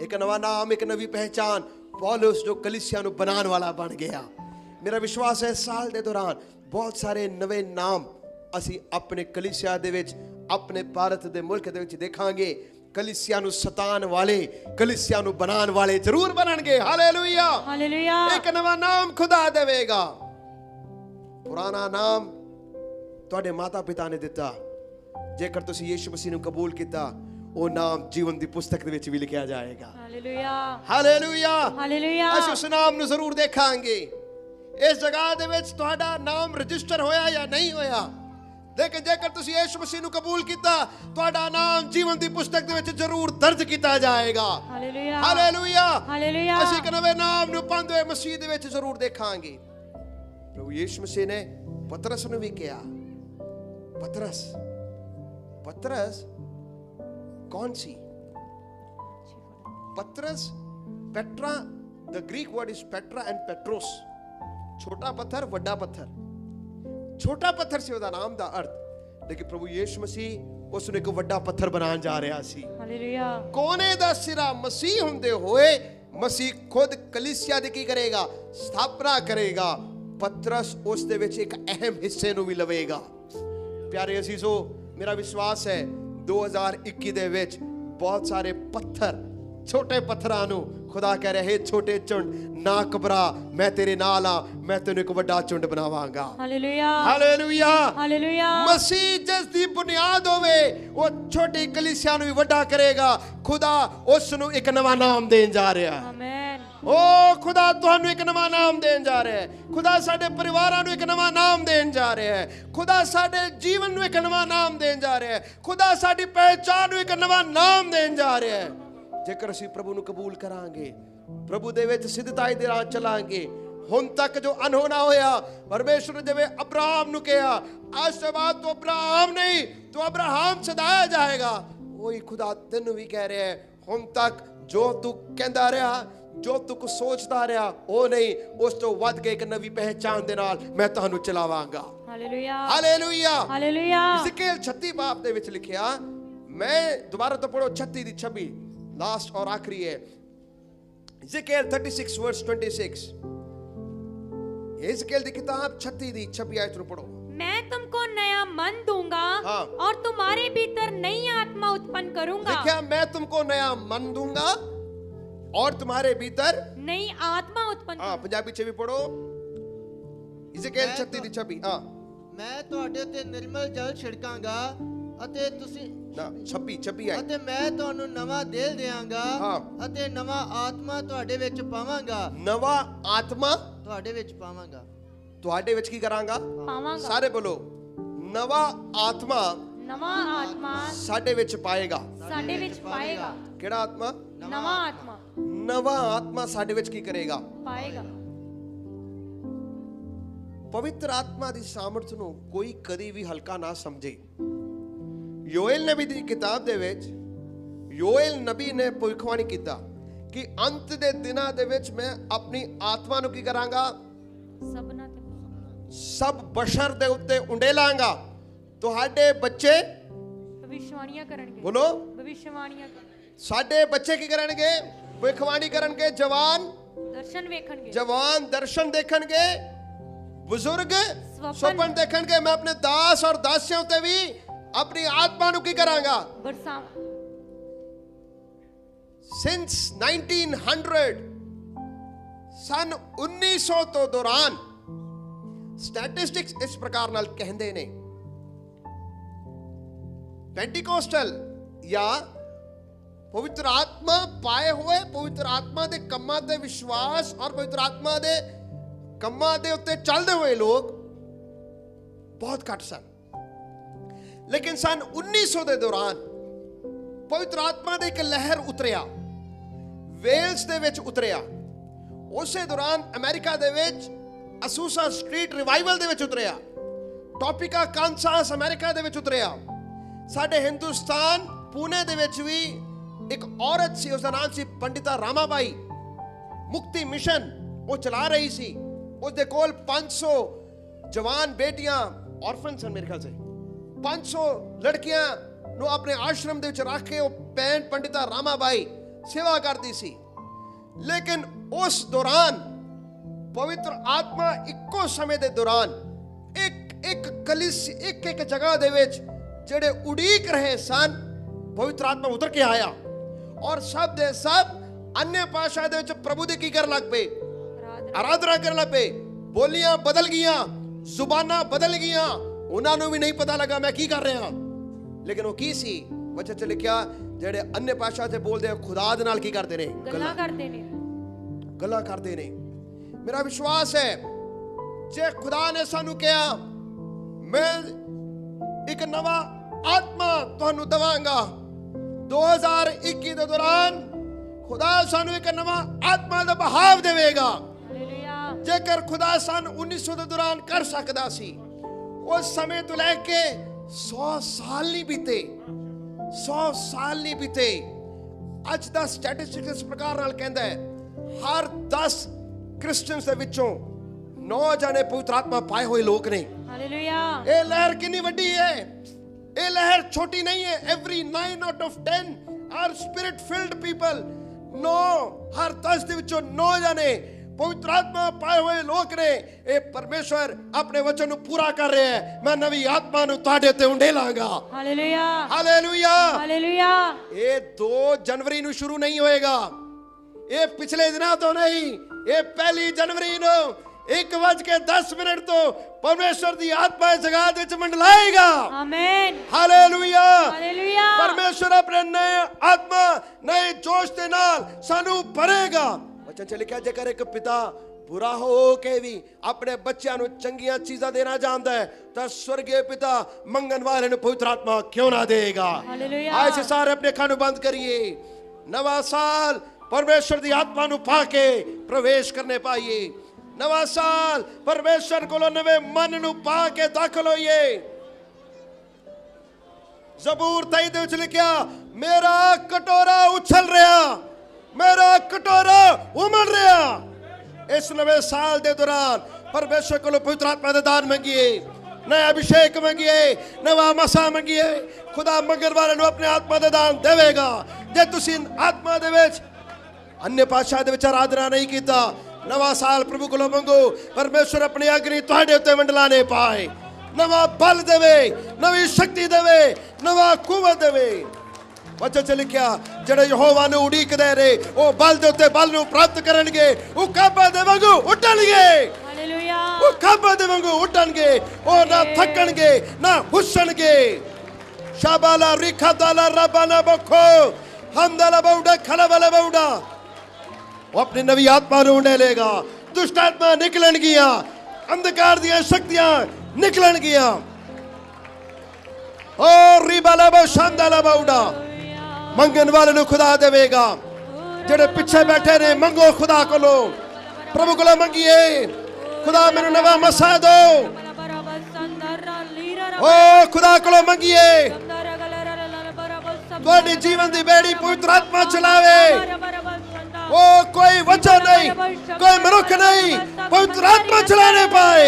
एक नवा नाम, एक नवी पहचान, पौलुस जो कलीसिया नु बनान वाला बन गया। मेरा विश्वास है साल दे दौरान बहुत सारे नवे नाम ਅਸੀਂ ਆਪਣੇ ਕਲੀਸਿया ਦੇ ਵਿੱਚ, ਆਪਣੇ ਭਾਰਤ ਦੇ ਮੁਲਕ ਦੇ ਵਿੱਚ ਦੇਖਾਂਗੇ। ਕਲੀਸਿया ਨੂੰ ਸਤਾਨ ਵਾਲੇ, ਕਲੀਸਿया ਨੂੰ ਬਣਾਉਣ ਵਾਲੇ ਜ਼ਰੂਰ ਬਣਨਗੇ। Hallelujah hallelujah. ਇੱਕ ਨਵਾਂ ਨਾਮ ਖੁਦਾ ਦੇਵੇਗਾ। ਪੁਰਾਣਾ ਨਾਮ ਤੁਹਾਡੇ ਮਾਤਾ ਪਿਤਾ ਨੇ ਦਿੱਤਾ, ਜੇਕਰ ਤੁਸੀਂ ਯੀਸ਼ੂ ਮਸੀਹ ਨੂੰ ਕਬੂਲ ਕੀਤਾ ਉਹ ਨਾਮ ਜੀਵਨ ਦੀ ਪੁਸਤਕ ਦੇ ਵਿੱਚ ਵੀ ਲਿਖਿਆ ਜਾਏਗਾ। Hallelujah hallelujah hallelujah. ਅਸੀਂ ਉਸ ਨਾਮ ਨੂੰ ਜ਼ਰੂਰ ਦੇਖਾਂਗੇ। ਇਸ ਜਗ੍ਹਾ ਦੇ ਵਿੱਚ ਤੁਹਾਡਾ ਨਾਮ ਰਜਿਸਟਰ ਹੋਇਆ ਜਾਂ ਨਹੀਂ ਹੋਇਆ, लेकिन जेकर तुसी यीशु मसीह नु कबूल किया तुहाडा नाम जीवन दी पुस्तक दे विच जरूर दर्ज किया जाएगा। Hallelujah hallelujah hallelujah. असीं इक नवे नाम नु पांदे होए मसीह दे विच जरूर देखांगे। प्रभु यीशु मसीह ने पतरस नु भी कहा, पतरस, पतरस कौन सी? पतरस, Petra, the Greek word is Petra and Petros, छोटा पत्थर बड़ा पत्थर। छोटा पत्थर से ਉਹਦਾ ਨਾਮ ਦਾ ਅਰਥ, ਲੇਕਿਨ ਪ੍ਰਭੂ ਯੀਸ਼ੂ ਮਸੀਹ ਉਸ ਨੂੰ ਇੱਕ ਵੱਡਾ ਪੱਥਰ ਬਣਾਉਣ ਜਾ ਰਿਹਾ ਸੀ। ਹਾਲੇਲੂਇਆ। ਕੋਨੇ ਦਾ ਸਿਰਾ ਮਸੀਹ ਹੁੰਦੇ ਹੋਏ ਮਸੀਹ ਖੁਦ ਕਲੀਸਿਆ ਦੀ ਕੀ ਕਰੇਗਾ? ਸਥਾਪਨਾ ਕਰੇਗਾ। ਪਤਰਸ ਉਸ ਦੇ ਵਿੱਚ ਇੱਕ ਅਹਿਮ ਹਿੱਸੇ ਨੂੰ ਵੀ ਲਵੇਗਾ। ਪਿਆਰੇ ਅਜ਼ੀਜ਼ੋ, ਮੇਰਾ ਵਿਸ਼ਵਾਸ ਹੈ 2021 ਦੇ ਵਿੱਚ ਬਹੁਤ ਸਾਰੇ ਪੱਥਰ, ਛੋਟੇ ਪੱਥਰਾਂ ਨੂੰ ਖੁਦਾ ਕਹਿ ਰਿਹਾ ਹੈ, ਛੋਟੇ ਝੁੰਡ ਨਾ ਘਬਰਾ, ਮੈਂ ਤੇਰੇ ਨਾਲ ਆ, ਮੈਂ ਤੈਨੂੰ ਇੱਕ ਵੱਡਾ ਝੁੰਡ ਬਣਾਵਾਂਗਾ। Hallelujah, hallelujah, hallelujah. ਮਸੀਹ ਜਿਸ ਦੀ ਬੁਨਿਆਦ ਹੋਵੇ ਉਹ ਛੋਟੀ ਕਲੀਸਿਆ ਨੂੰ ਵੀ ਵੱਡਾ ਕਰੇਗਾ। ਖੁਦਾ ਉਸ ਨੂੰ ਇੱਕ ਨਵਾਂ ਨਾਮ ਦੇਣ ਜਾ ਰਿਹਾ ਹੈ। ਆਮੇਨ। ਓ ਖੁਦਾ ਤੁਹਾਨੂੰ ਇੱਕ ਨਵਾਂ ਨਾਮ ਦੇਣ ਜਾ ਰਿਹਾ ਹੈ। ਖੁਦਾ ਸਾਡੇ ਪਰਿਵਾਰਾਂ ਨੂੰ ਇੱਕ ਨਵਾਂ ਨਾਮ ਦੇਣ ਜਾ ਰਿਹਾ ਹੈ। ਖੁਦਾ ਸਾਡੇ ਜੀਵਨ ਨੂੰ ਇੱਕ ਨਵਾਂ ਨਾਮ ਦੇਣ ਜਾ ਰਿਹਾ ਹੈ। ਖੁਦਾ ਸਾਡੀ ਪਹਿਚਾਨ ਨੂੰ ਇੱਕ ਨਵਾਂ ਨਾਮ ਦੇਣ ਜਾ ਰਿਹਾ ਹੈ। ਜੇਕਰ ਅਸੀਂ ਪ੍ਰਭੂ ਨੂੰ ਕਬੂਲ ਕਰਾਂਗੇ, ਪ੍ਰਭੂ ਦੇ ਵਿੱਚ ਸਿੱਧਤਾਈ ਦੇ ਰਾਹ ਚਲਾਂਗੇ। ਹੁਣ ਤੱਕ ਜੋ ਅਨਹੋਣਾ ਹੋਇਆ, ਪਰਮੇਸ਼ਰ ਨੇ ਜਿਵੇਂ ਅਬਰਾਹਮ ਨੂੰ ਕਿਹਾ, ਅੱਜ ਤੋਂ ਬਾਅਦ ਤੂੰ ਅਬਰਾਹਮ ਨਹੀਂ, ਤੂੰ ਅਬਰਾਹਮ ਸਦਾਇਆ ਜਾਏਗਾ, ਉਹੀ ਖੁਦਾ ਤੈਨੂੰ ਵੀ ਕਹਿ ਰਿਹਾ ਹੈ। ਹੁਣ ਤੱਕ ਜੋ ਤੂੰ ਕਹਿੰਦਾ ਰਿਹਾ, ਜੋ ਤੂੰ ਕੁਝ ਸੋਚਦਾ ਰਿਹਾ, ਉਹ ਨਹੀਂ, ਉਸ ਤੋਂ ਵੱਧ ਕੇ ਇੱਕ ਨਵੀਂ ਪਹਿਚਾਨ ਦੇ ਨਾਲ ਮੈਂ ਤੁਹਾਨੂੰ ਚਲਾਵਾਂਗਾ। Hallelujah, hallelujah, hallelujah. ਇਜ਼ਕੀਏਲ 36 ਬਾਬ ਦੇ ਵਿੱਚ ਲਿਖਿਆ, ਮੈਂ ਦੁਬਾਰਾ ਤੋਂ ਪੜੋ 36 ਦੀ 26, ਲਾਸਟ और आखिरी है। इज़ेकियल 36 वर्स 26, इज़ेकियल की किताब 36 दी 26 आयत ਨੂੰ ਪੜੋ। मैं तुमको नया मन दूंगा हाँ। और तुम्हारे भीतर नई आत्मा उत्पन्न करूंगा। देखिए, मैं तुमको नया मन दूंगा और तुम्हारे भीतर नई आत्मा उत्पन्न हाँ, पंजाबी ਚ ਵੀ ਪੜੋ। इज़ेकियल 36 ਦੀ 26, हाँ। ਮੈਂ ਤੁਹਾਡੇ ਤੇ ਨਿਰਮਲ ਜਲ ਛਿੜਕਾਂਗਾ ਅਤੇ ਤੁਸੀਂ ਨਾ 26 ਆਇਤ। ਅਤੇ ਮੈਂ ਤੁਹਾਨੂੰ ਨਵਾਂ ਦਿਲ ਦੇਵਾਂਗਾ ਹਾਂ। ਅਤੇ ਨਵਾਂ ਆਤਮਾ ਤੁਹਾਡੇ ਵਿੱਚ ਪਾਵਾਂਗਾ। ਨਵਾਂ ਆਤਮਾ ਤੁਹਾਡੇ ਵਿੱਚ ਪਾਵਾਂਗਾ। ਤੁਹਾਡੇ ਵਿੱਚ ਕੀ ਕਰਾਂਗਾ? ਪਾਵਾਂਗਾ। ਸਾਰੇ ਬੋਲੋ, ਨਵਾਂ ਆਤਮਾ नवा आत्मा ਸਾਡੇ ਵਿੱਚ ਪਾਏਗਾ। साडे विच पाएगा। ਕਿਹੜਾ ਆਤਮਾ? नवा आत्मा ਨਵਾਂ ਆਤਮਾ ਸਾਡੇ ਵਿੱਚ ਕੀ ਕਰੇਗਾ? पाएगा। ਪਵਿੱਤਰ ਆਤਮਾ ਦੀ ਸਾਮਰਥ ਨੂੰ ਕੋਈ ਕਦੀ ਵੀ ਹਲਕਾ ਨਾ ਸਮਝੇ। ਯੋਏਲ ਨਬੀ ਦੀ ਕਿਤਾਬ ਦੇ ਵਿੱਚ ਯੋਏਲ ਨਬੀ ਨੇ ਭਵਿੱਖਬਾਣੀ ਕੀਤਾ ਕਿ ਅੰਤ ਦੇ ਦਿਨਾਂ ਦੇ ਵਿੱਚ ਮੈਂ ਆਪਣੀ ਆਤਮਾ ਨੂੰ ਕੀ ਕਰਾਂਗਾ? सबना ते ਸਭ ਬਸ਼ਰ ਦੇ ਉੱਤੇ ਉੰਡੇਲਾਂਗਾ। ਤੁਹਾਡੇ ਬੱਚੇ भविष्यवाणियां करनगे। ਬੋਲੋ, भविष्यवाणियां करनगे। ਸਾਡੇ ਬੱਚੇ ਕੀ ਕਰਨਗੇ? ਭਵਿੱਖਬਾਣੀ ਕਰਨਗੇ। ਜਵਾਨ दर्शन वेखणगे। जवान दर्शन देखणगे। बुजुर्ग स्वप्न स्वप्न देखणगे। मैं अपने दास और दासियों ते भी अपनी आत्मा नु की करांगा। बरसा सिंस 1900 सन 1900 तो दौरान स्टैटिस्टिक्स इस प्रकार नाल कहंदे ने, पेंटिकोस्टल या पवित्र आत्मा पाए हुए, पवित्र आत्मा दे कम्मां ते विश्वास और पवित्र आत्मा दे कम्मां दे उत्ते चलदे हुए लोग बहुत घट सन। लेकिन सन 1900 ਦੇ ਦੌਰਾਨ ਪਵਿੱਤਰ ਆਤਮਾ ਦੇ ਇੱਕ ਲਹਿਰ ਉਤਰਿਆ, ਵੇਲਸ ਦੇ ਵਿੱਚ ਉਤਰਿਆ। ਉਸੇ ਦੌਰਾਨ ਅਮਰੀਕਾ ਦੇ ਵਿੱਚ ਅਸੂਸਾ ਸਟਰੀਟ ਰਿਵਾਈਵਲ ਦੇ ਵਿੱਚ ਉਤਰਿਆ। ਟੌਪਿਕਾ ਕਾਂਸਾਸ ਅਮਰੀਕਾ ਦੇ ਵਿੱਚ ਉਤਰਿਆ। ਸਾਡੇ ਹਿੰਦੁਸਤਾਨ ਪੂਨੇ ਦੇ ਵਿੱਚ ਵੀ ਇੱਕ ਔਰਤ ਸੀ, ਉਸ ਦਾ ਨਾਮ ਸੀ ਪੰਡਿਤਾ ਰਾਮਾਬਾਈ। ਮੁਕਤੀ ਮਿਸ਼ਨ ਉਹ ਚਲਾ ਰਹੀ ਸੀ। ਉਸ ਦੇ ਕੋਲ 500 ਜਵਾਨ ਬੇਟੀਆਂ ਔਰਫਨ ਸਨ, ਮੇਰੇ ਖਿਆਲ ਸੇ 500 ਲੜਕੀਆਂ ਨੂੰ ਆਪਣੇ ਆਸ਼ਰਮ ਦੇ ਵਿੱਚ ਰੱਖ ਕੇ ਉਹ ਭੈਣ ਪੰਡਿਤਾ ਰਾਮਾਬਾਈ ਸੇਵਾ ਕਰਦੀ ਸੀ। ਲੇਕਿਨ ਉਸ ਦੌਰਾਨ ਪਵਿੱਤਰ ਆਤਮਾ ਇੱਕੋ ਸਮੇਂ ਦੇ ਦੌਰਾਨ ਇੱਕ ਕਲੀਸਿਆ, ਇੱਕ ਜਗ੍ਹਾ ਦੇ ਵਿੱਚ ਜਿਹੜੇ ਉਡੀਕ ਰਹੇ ਸਨ, ਪਵਿੱਤਰ ਆਤਮਾ ਉਤਰ ਕੇ ਆਇਆ ਔਰ ਸਭ ਦੇ ਸਭ अन्य भाषा ਦੇ ਵਿੱਚ ਪ੍ਰਭੂ ਦੀ ਕੀ ਕਰਨ ਲੱਗ ਪਏ? ਆਰਾਧਨਾ ਕਰਨ ਲੱਗ ਪਏ। ਬੋਲੀਆਂ ਬਦਲ ਗਈਆਂ, ਜ਼ੁਬਾਨਾਂ ਬਦਲ ਗਈਆਂ। ਉਹਨਾਂ ਨੂੰ ਵੀ ਨਹੀਂ ਪਤਾ ਲੱਗਾ ਮੈਂ ਕੀ ਕਰ ਰਿਹਾ। ਲੇਕਿਨ ਉਹ ਕੀ ਸੀ? ਵਚਨ ਚ ਲਿਖਿਆ, ਜਿਹੜੇ अन्य ਭਾਸ਼ਾ ਤੇ ਬੋਲਦੇ ਆ ਖੁਦਾ ਦੇ ਨਾਲ ਕੀ ਕਰਦੇ ਨੇ? ਗੱਲਾਂ ਕਰਦੇ ਨੇ। ਗੱਲਾਂ ਕਰਦੇ ਨੇ। ਮੇਰਾ ਵਿਸ਼ਵਾਸ ਹੈ ਜੇ ਖੁਦਾ ਨੇ ਸਾਨੂੰ ਕਿਹਾ ਮੈਂ ਇੱਕ ਨਵਾਂ ਆਤਮਾ ਤੁਹਾਨੂੰ ਦਵਾਂਗਾ 2021 ਦੇ ਦੌਰਾਨ, खुदा सानू एक नवा आत्मा का बहाव देवेगा। जेकर खुदा सन 1900 के दौरान कर सकता सी, उस समय तो लेके 100 साल नहीं बीते, 100 साल नहीं बीते। अज दा स्टैटिस्टिक्स इस प्रकार नाल कहंदा है हर 10 क्रिश्चियंस दे विचों 9 जाने पवित्र आत्मा पाए हुए लोग ने। हालेलुया। ये लहर कितनी वड्डी है, ये लहर छोटी नहीं है। Every 9 out of 10 are spirit filled people। 9 हर 10 ਦੇ ਵਿੱਚੋਂ 9 ਜਣੇ पवित्र आत्मा पाए हुए लोग ने ये परमेश्वर अपने वचन ਨੂੰ पूरा कर रहे हैं। मैं नवी आत्मा ਨੂੰ ਤੁਹਾਡੇ ਉੱਤੇ उंडेलांगा। Hallelujah hallelujah hallelujah. ये 2 जनवरी ਨੂੰ शुरू नहीं होएगा, ये पिछले दिनों तो नहीं, ये 1 जनवरी ਨੂੰ 1:10 तो परमेश्वर दी आत्मा जगत विच मंडलाएगा। आमीन हालेलुया हालेलुया। परमेश्वर अपने नए आत्मा नए जोश के नाल सानू भरेगा। वचन च लिखा जेकर एक पिता बुरा हो के भी अपने बच्चों को चंगियां चीज़ां देना जानता है तो स्वर्गीय पिता मंगन वाले ने पवित्र आत्मा क्यों ना देगा। हालेलुया। आज से सारे अपने कान बंद करिए, नवा साल परमेश्वर की आत्मा नु पाके प्रवेश करने पाइए। नवा साल परमेश्वर को नवे मन नु पाके दाखिल होइए। ज़बूर 23 दे विच लिखिया मेरा कटोरा उछल रहा, मेरा कटोरा उमड़ रहा। इस नवे साल के दौरान परमेश्वर को पवित्र आत्मा का दान मंगिए, नया अभिषेक मंगिए, नवा मसा मंगिए। खुदा मंगन वाले को अपने आत्मा का दान देगा। जे तुसी आत्मा दे विच अन्य भाषा दे विच आराधना नहीं कीता, नवा साल प्रभु को मंगो, परमेश्वर अपनी अग्नि तुहाडे उत्ते मंडलाने पाए, नवा बल देवे, नवी शक्ति देवे, नवा कुवत देवे। वचन च लिखिया जेड़े यहोवा नूं उड़ीकदे रहे ओ बल दे उत्ते बल नूं प्राप्त करनगे, ओ काबा दे वांगू उड्डणगे। हालेलुया। ओ काबा दे वांगू उड्डणगे, ओ ना थकणगे ना हुस्सणगे। शाबाला रिखादाला रबाना बखो हमदाला बौडा खलावाला बौडा। वो अपनी नवी आत्मा नूं उंडेलेगा। दुष्ट आत्मा निकलन गिया, अंधकार दियां शक्तियां निकलन गिया। ओ रिबाला बो शांदाला बौडा मंगन वाले नु खुदा देवेगा। जेड़े पीछे बैठे ने मंगो खुदा कोलो, प्रभु कोलो मंगिए, खुदा मेनू नवा मसा दो। ओ खुदा कोलो मंगिए, तुहाडी जीवन दी बेड़ी पवित्र आत्मा चलावे। ओ कोई वचन नहीं, कोई मनुख नहीं, पवित्र आत्मा चलाने पाए।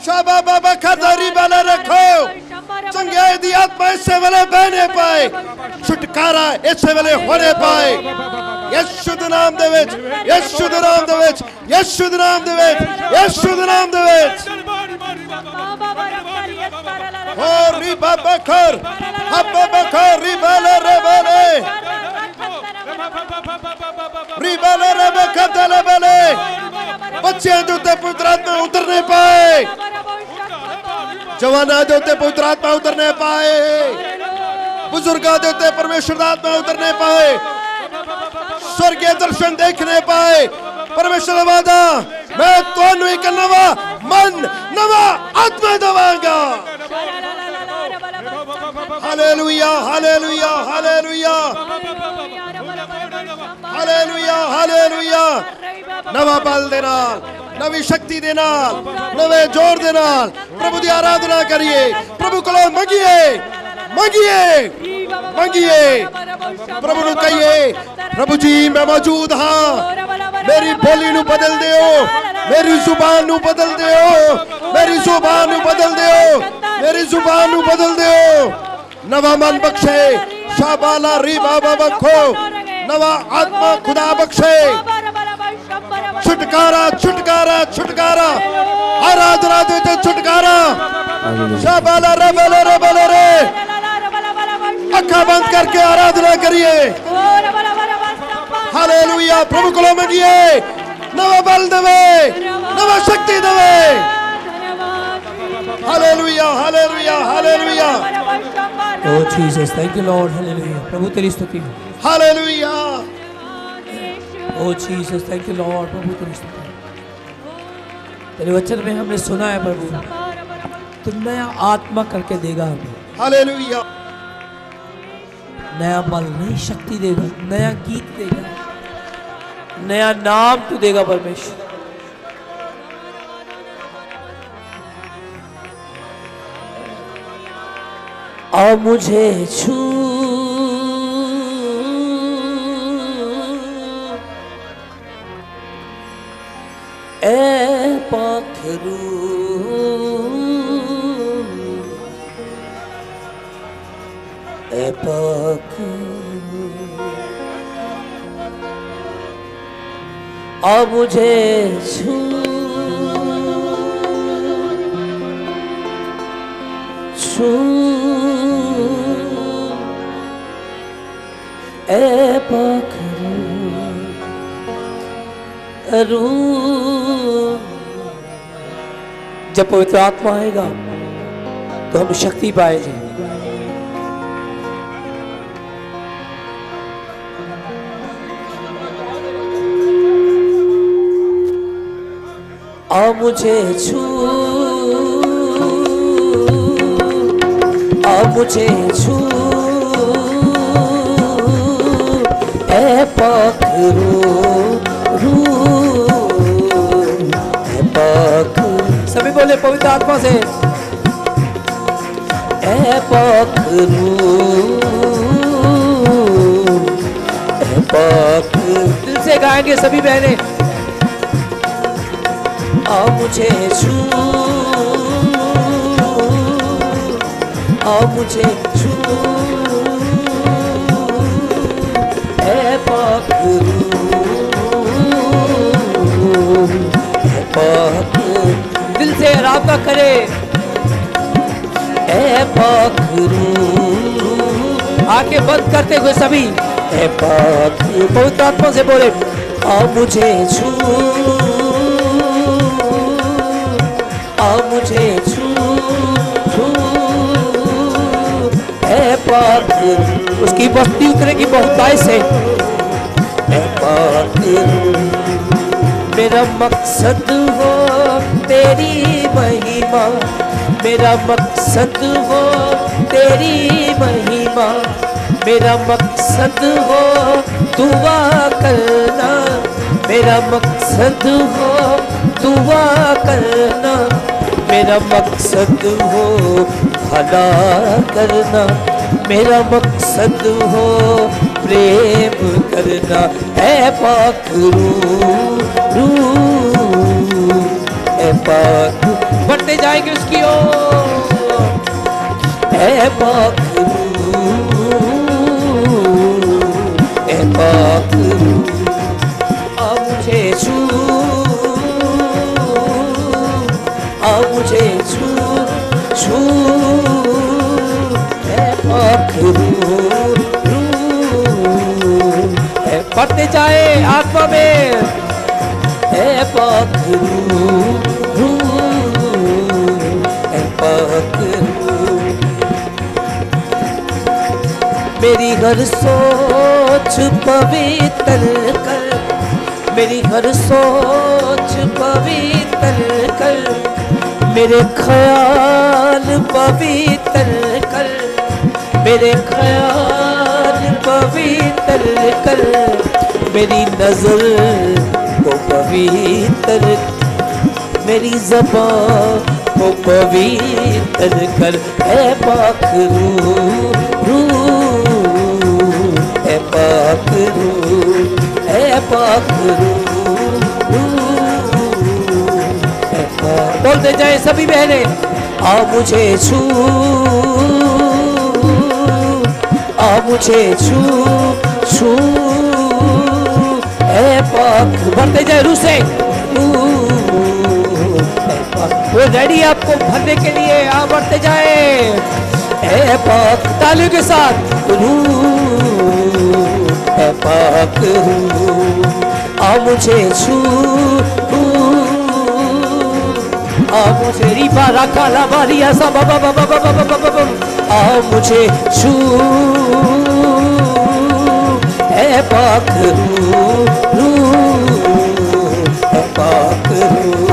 शाबा बाबा खदारी वाला रखो, चंगाई दी आत्मा इससे वाले बहने पाए, छुटकारा इससे वाले होने पाए। यीशु दे नाम दे विच, यीशु दे नाम दे विच, यीशु दे नाम दे विच, यीशु दे नाम दे विच। ओ री बाबा खर, हब्बा बखर री बाले रे बाले, री बाले रे बखदले बाले। बच्चे जो ते पवित्र आत्मा उतरने पाए, जवाना दे उत्ते पवित्र आत्मा उतरने पाए, बुजुर्गों दे उत्ते परमेश्वर दा आत्मा उतरने पाए, स्वर्गीय दर्शन देखने पाए। परमेश्वर दा वादा मैं तुहानू एक नवा मन नवा आत्मा देवांगा। Hallelujah hallelujah hallelujah hallelujah hallelujah. नवा बल दे नाल, नवी शक्ति दे नाल, नवे जोर दे नाल प्रभु दी आराधना करिए। प्रभु को मंगिए मंगिए मंगिए। प्रभु नु कहिए प्रभु जी मैं मौजूद हाँ, मेरी बोली नु बदल दियो, मेरी जुबान नु बदल दियो, मेरी जुबान नु बदल दियो, मेरी जुबान नु बदल दियो। नवा मन बख्शे, शाबाला री बाबा बखो, नवा आत्मा खुदा बख्शे। छुटकारा छुटकारा छुटकारा, आराधना दे तो छुटकारा। शाबाला रबले रबले रे, अखा बंद करके आराधना करिए। हालेलुया। प्रभु को मंगिए, नवा बल देवे, नवा शक्ति देवे। Hallelujah hallelujah hallelujah. Oh Jesus, thank you Lord, hallelujah. प्रभु तेरी स्तुति। Hallelujah. Oh Jesus, thank you Lord, प्रभु तेरी स्तुति। तेरे वचन में हमने सुना है प्रभु, तू नया आत्मा करके देगा हमें। हालेलुया। नया बल, नई शक्ति देगा, नया गीत देगा, नया नाम तू देगा परमेश्वर। और मुझे छू ए पाखरू, ए पाखरू आ मुझे छू छू ए पखरू जब पवित्र आत्मा आएगा तो हम शक्ति पाएंगे। आ मुझे छू आ मुझे छू ए पखरू सभी बोले पवित्र आत्मा से ए पखरू दिल से गाएंगे सभी बहने। आ मुझे छू आ मुझे छू ए पखरू दिल से राबता करे ए पखरू आके बंद करते हुए सभी ए पखरू पवित्र आत्मा से बोले आ मुझे छू आ मुझे छू छू ए पखरू उसकी बस्ती उतरेगी बहुताई से ए पखरू मेरा मकसद हो तेरी महिमा मेरा मकसद हो तेरी महिमा मेरा मकसद हो दुआ करना मेरा मकसद हो दुआ करना मेरा मकसद हो भला करना मेरा मकसद हो प्रेम करना है पखरू है पखरू बढ़ते जाएंगे उसकी ओर है पखरू है पखरू आ मुझे छू आ मुझे छू छू है पखरू बढ़ते जाए आत्मा में है पखरू है पखरू मेरी हर सोच पवित्र कर मेरी हर सोच पवित्र कर मेरे ख्याल पवित्र कर मेरे ख्याल पवित्र कर मेरी नजर को पवित्र मेरी ज़बान को पवित्र कर है पखरू है पखरू है पखरू बोलते जाए सभी बहने आ मुझे छू आ मुझे छू छू ए पखरू बढ़ते जाए रू से वो रेडी आपको भरने के लिए आ बढ़ते जाए ए पखरू तालियों के साथ रू ए पखरू आ मुझे छू आ मुझे रीपा रखा लावारिया सा बाबा बाबा बाबा बाबा आ मुझे छू है पखरू है पखरू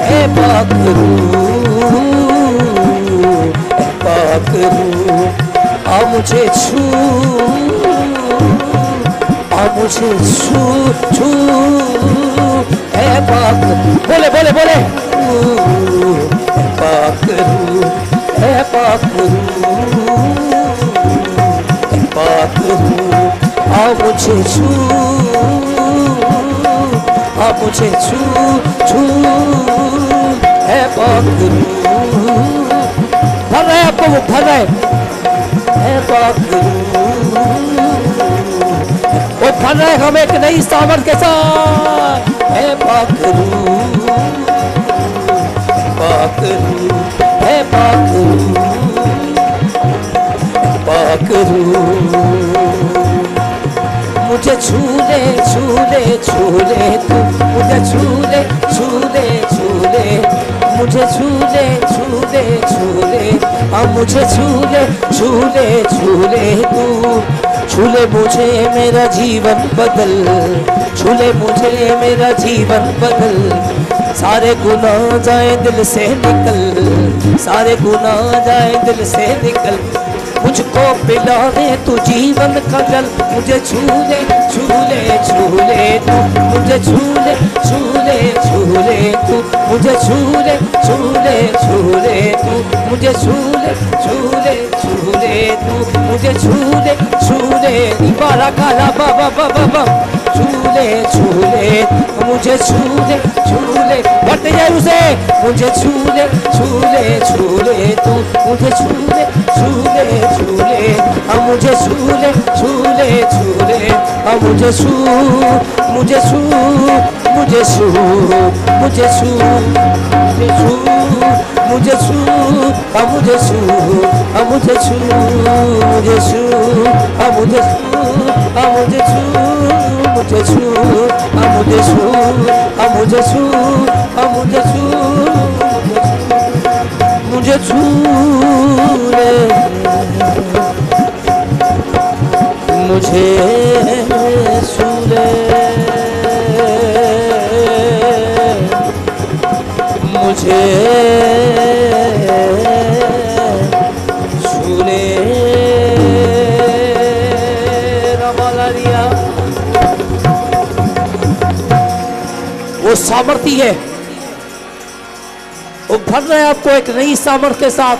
है पखरू है पखरू आ मुझे छू आ मुझे छू छू है पखरू बोले बोले बोले है पखरू है पखरू है पखरू आ मुझे छू आ मुझे छू छू है पखरू भर रहे आपको वो भर रहे है पखरू वो भर रहे हम एक नई सामर्थ के साथ। है पाखरू, पाखरू, है पाखरू, पाखरू। मुझे छूले छूले छूले तू, मुझे छूले छूले छूले, मुझे छूले छूले छूले, अब मुझे छूले छूले छूले तू। छूले मुझे मेरा जीवन बदल, छूले मुझे मेरा जीवन बदल। सारे गुनाह जाए दिल से निकल, सारे गुनाह जाए दिल से निकल। मुझको पिला दे तू जीवन का जल। मुझे छूले छूले छूले तू, मुझे छूले छूले छूले तू, मुझे छूले छूले छूले तू, मुझे छूले छूले छूले तू, मुझे छूले छूले। बारा काला बाबा बाबा बाबा, छूले छूले, मुझे छूले छूले। बढ़ते जाए उसे, मुझे छूले छूले छूले तू, मुझे छूले छूले छूले, अब मुझे छूले छूले छूले, अब मुझे छू, मुझे छू, मुझे छू, मुझे छू, मुझे छू, मुझे छू, अब मुझे छू, अब मुझे छू, मुझे छू, अब मुझे छू, अब मुझे छू, मुझे छू, अब मुझे छू, अब मुझे छू, अब मुझे छू, मुझे छू ले, मुझे छू ले, मुझे छू ले। वो सामर्थ्य है, वो भर रहा है आपको एक नई सामर्थ्य के साथ।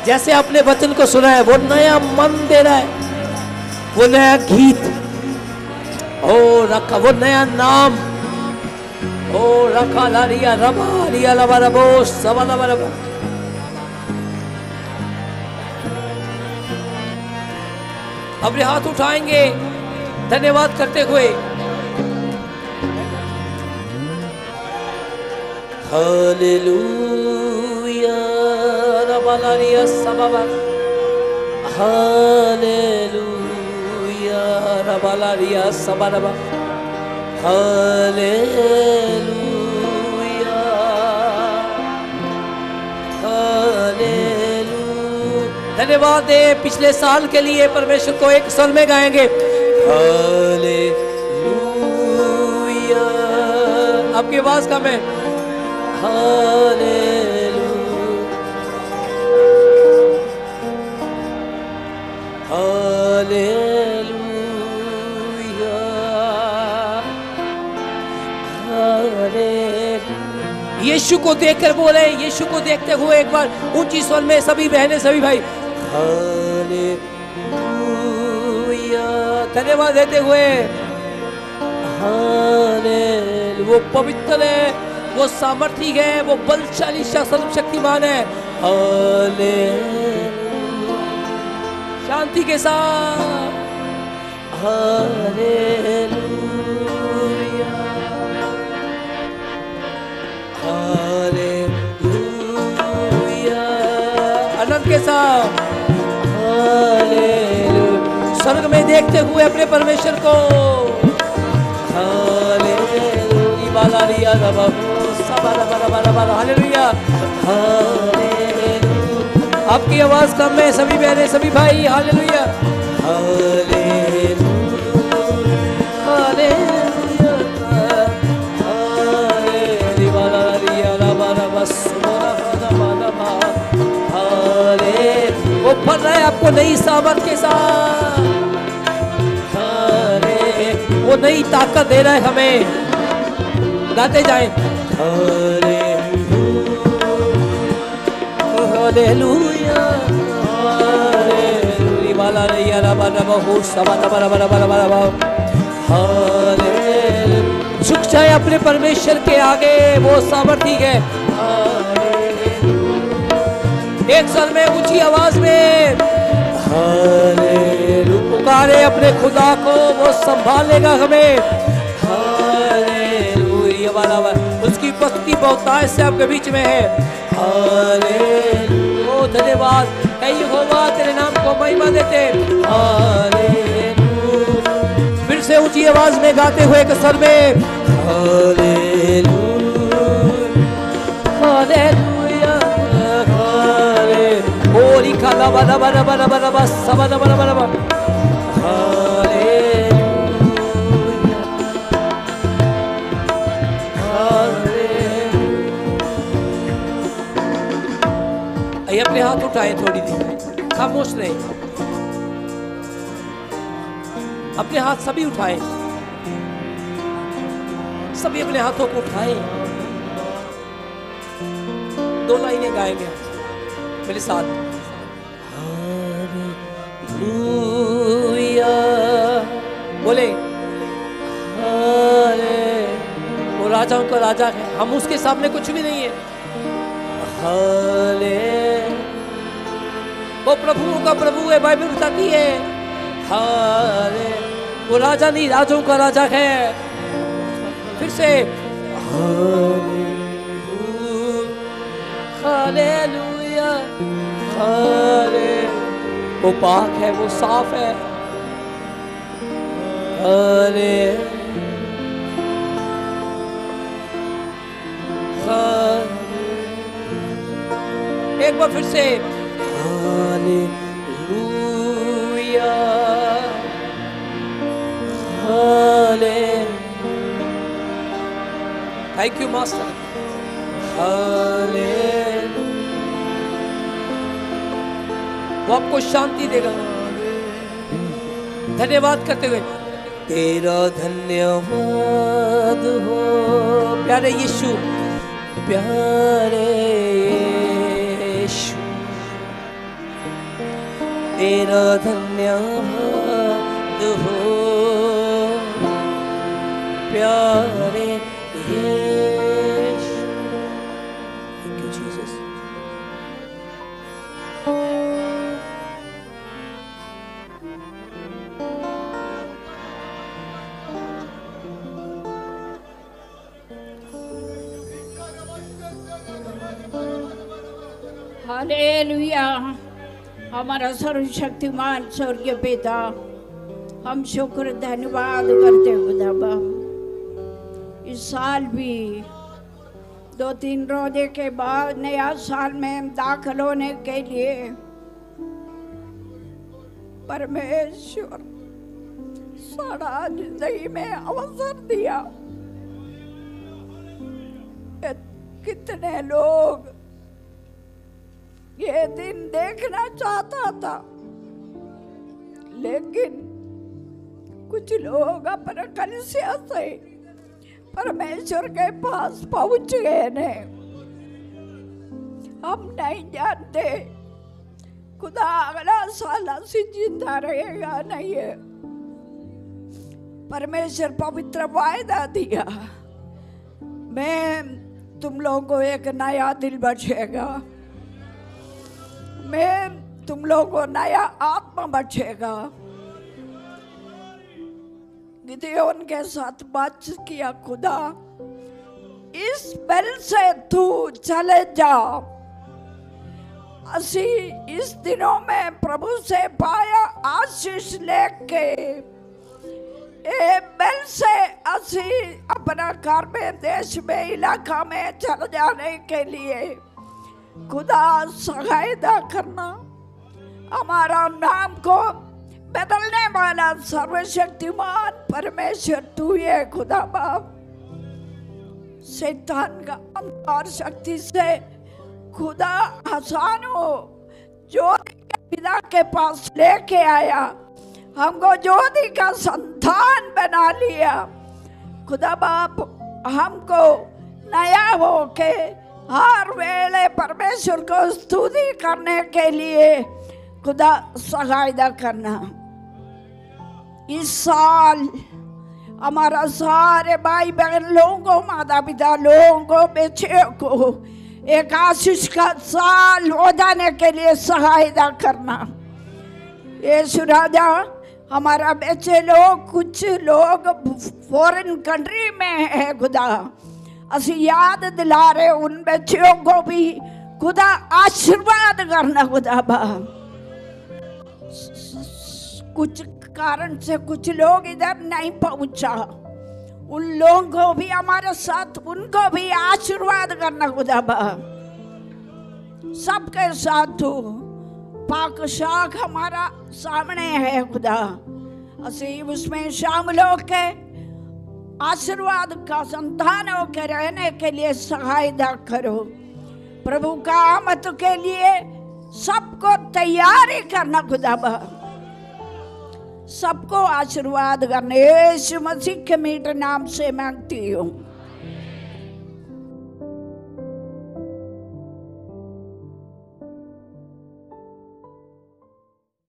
जैसे आपने वचन को सुना है, वो नया मन दे रहा है, वो नया गीत, ओ रखा, वो नया नाम, ओ रखा लारिया रमा रिया लबा रबो सवा लबा रबा। अपने हाथ उठाएंगे धन्यवाद करते हुए। हालेलुया रबालारिया सबा, हालेलुया रबालारिया सबा रबा, हालेलुया, हालेलुया। धन्यवाद दे पिछले साल के लिए परमेश्वर को एक स्वर में गाएंगे। हालेलुया, आपकी आवाज कम है। हालेलुया, यीशु को देखकर बोले, यीशु को देखते हुए एक बार ऊंची स्वर में सभी बहनें सभी भाई, हालेलुया, धन्यवाद देते हुए। हालेलुया, वो पवित्र है, वो सामर्थी है, वो बलशाली सर्वशक्तिमान है। शांति के साथ हालेलुया, हालेलुया, आनंद के साथ हालेलुया, स्वर्ग में देखते हुए अपने परमेश्वर को। हालेलुया, बालारिया रबा हालेलुया, हालेलुया। आपकी आवाज कम है सभी बहनें सभी भाई। Hallelujah, hallelujah, hallelujah, hallelujah. वो भर रहा है आपको नई सामर्थ के साथ, वो नई ताकत दे रहा है हमें। गाते जाएं। हालेलुया, झुक जाए अपने परमेश्वर के आगे, वो सामर्थी है। एक स्वर में ऊंची आवाज में हालेलुया पुकारे अपने खुदा को, वो संभालेगा हमें। हालेलुया वाला उसकी उपस्थिति बहुतायत से आपके बीच में है। हालेलुया धन्यवाद हे यहोवा, तेरे नाम को महिमा देते। हालेलुया फिर से ऊंची आवाज में गाते हुए एक स्वर में हालेलुया हालेलुया हालेलुया ओरी काला बना बना बना बना बस सबना बना बना बना अपने हाथ उठाए, थोड़ी देर खामोश रहे, अपने हाथ सभी उठाए, सभी अपने हाथों को उठाए। 2 लाइनें गाएंगे मेरे साथ। हालेलुया बोले, वो राजाओं का राजा है, हम उसके सामने कुछ भी नहीं है। वो प्रभुओं का प्रभु है, बाइबल बताती है। हाले वो राजा नहीं, राजों का राजा है। फिर से हालेलुया हाले वो पाक है, वो साफ है। हाले एक बार फिर से हालेलुया हाले थैंक यू मास्टर। हाले वो आपको शांति देगा। धन्यवाद करते हुए तेरा धन्यवाद हो प्यारे यीशु, प्यारे यीशु, तेरा धन्यवाद हो प्यारे यीशु। Thank you Jesus. हालेलुया। हमारा सर्वशक्तिमान स्वर्गीय पिता, हम शुक्र धन्यवाद करते खुदा। इस साल भी 2-3 रोजे के बाद नया साल में दाखिल होने के लिए परमेश्वर सारा जिंदगी में अवसर दिया। कितने लोग ये दिन देखना चाहता था, लेकिन कुछ लोग अपने कलीसिया से परमेश्वर के पास पहुंच गए ने। हम नहीं जानते खुदा अगला साल ऐसी जिंदा रहेगा नहीं है। परमेश्वर पवित्र वायदा दिया, मैं तुम लोगों को एक नया दिल बख्शेगा, मैं तुम लोगों को नया आत्मा बख्शेगा। गिदयोन के साथ बातचीत किया, खुदा इस बेल से तू चले जा। असी इस दिनों में प्रभु से पाया आशीष लेके ए बेल से असी अपना घर में, देश में, इलाका में चल जाने के लिए खुदा सहायता करना। हमारा नाम को बदलने वाला सर्वशक्तिमान परमेश्वर तू है खुदा बाप। शैतान का अंधकार शक्ति से खुदा आसान हो, ज्योति के पिता के पास लेके आया, हमको ज्योति का संतान बना लिया। खुदा बाप हमको नया होके हर वेले परमेश्वर को स्तुति करने के लिए खुदा सहायता करना। इस साल हमारा सारे भाई बहन लोगों, माता पिता लोगों, बच्चे को एक आशीष का साल हो जाने के लिए सहायता करना। यीशु राजा हमारा बच्चे लोग, कुछ लोग फॉरेन कंट्री में है खुदा, असी याद दिला रहे उन बच्चों को भी खुदा आशीर्वाद करना खुदा बा। कुछ कारण से कुछ लोग इधर नहीं पहुंचा, उन लोगों को भी हमारे साथ, उनको भी आशीर्वाद करना खुदा बा। सबके साथ हो, पाक शाख हमारा सामने है खुदा, असी उसमें शामिल होके आशीर्वाद का संतान होकर रहने के लिए सहायता करो। प्रभु का आमद के लिए सबको तैयारी करना खुदा बा, सबको आशीर्वाद करने यीशु मसीह के मीठे नाम से मांगती हूँ।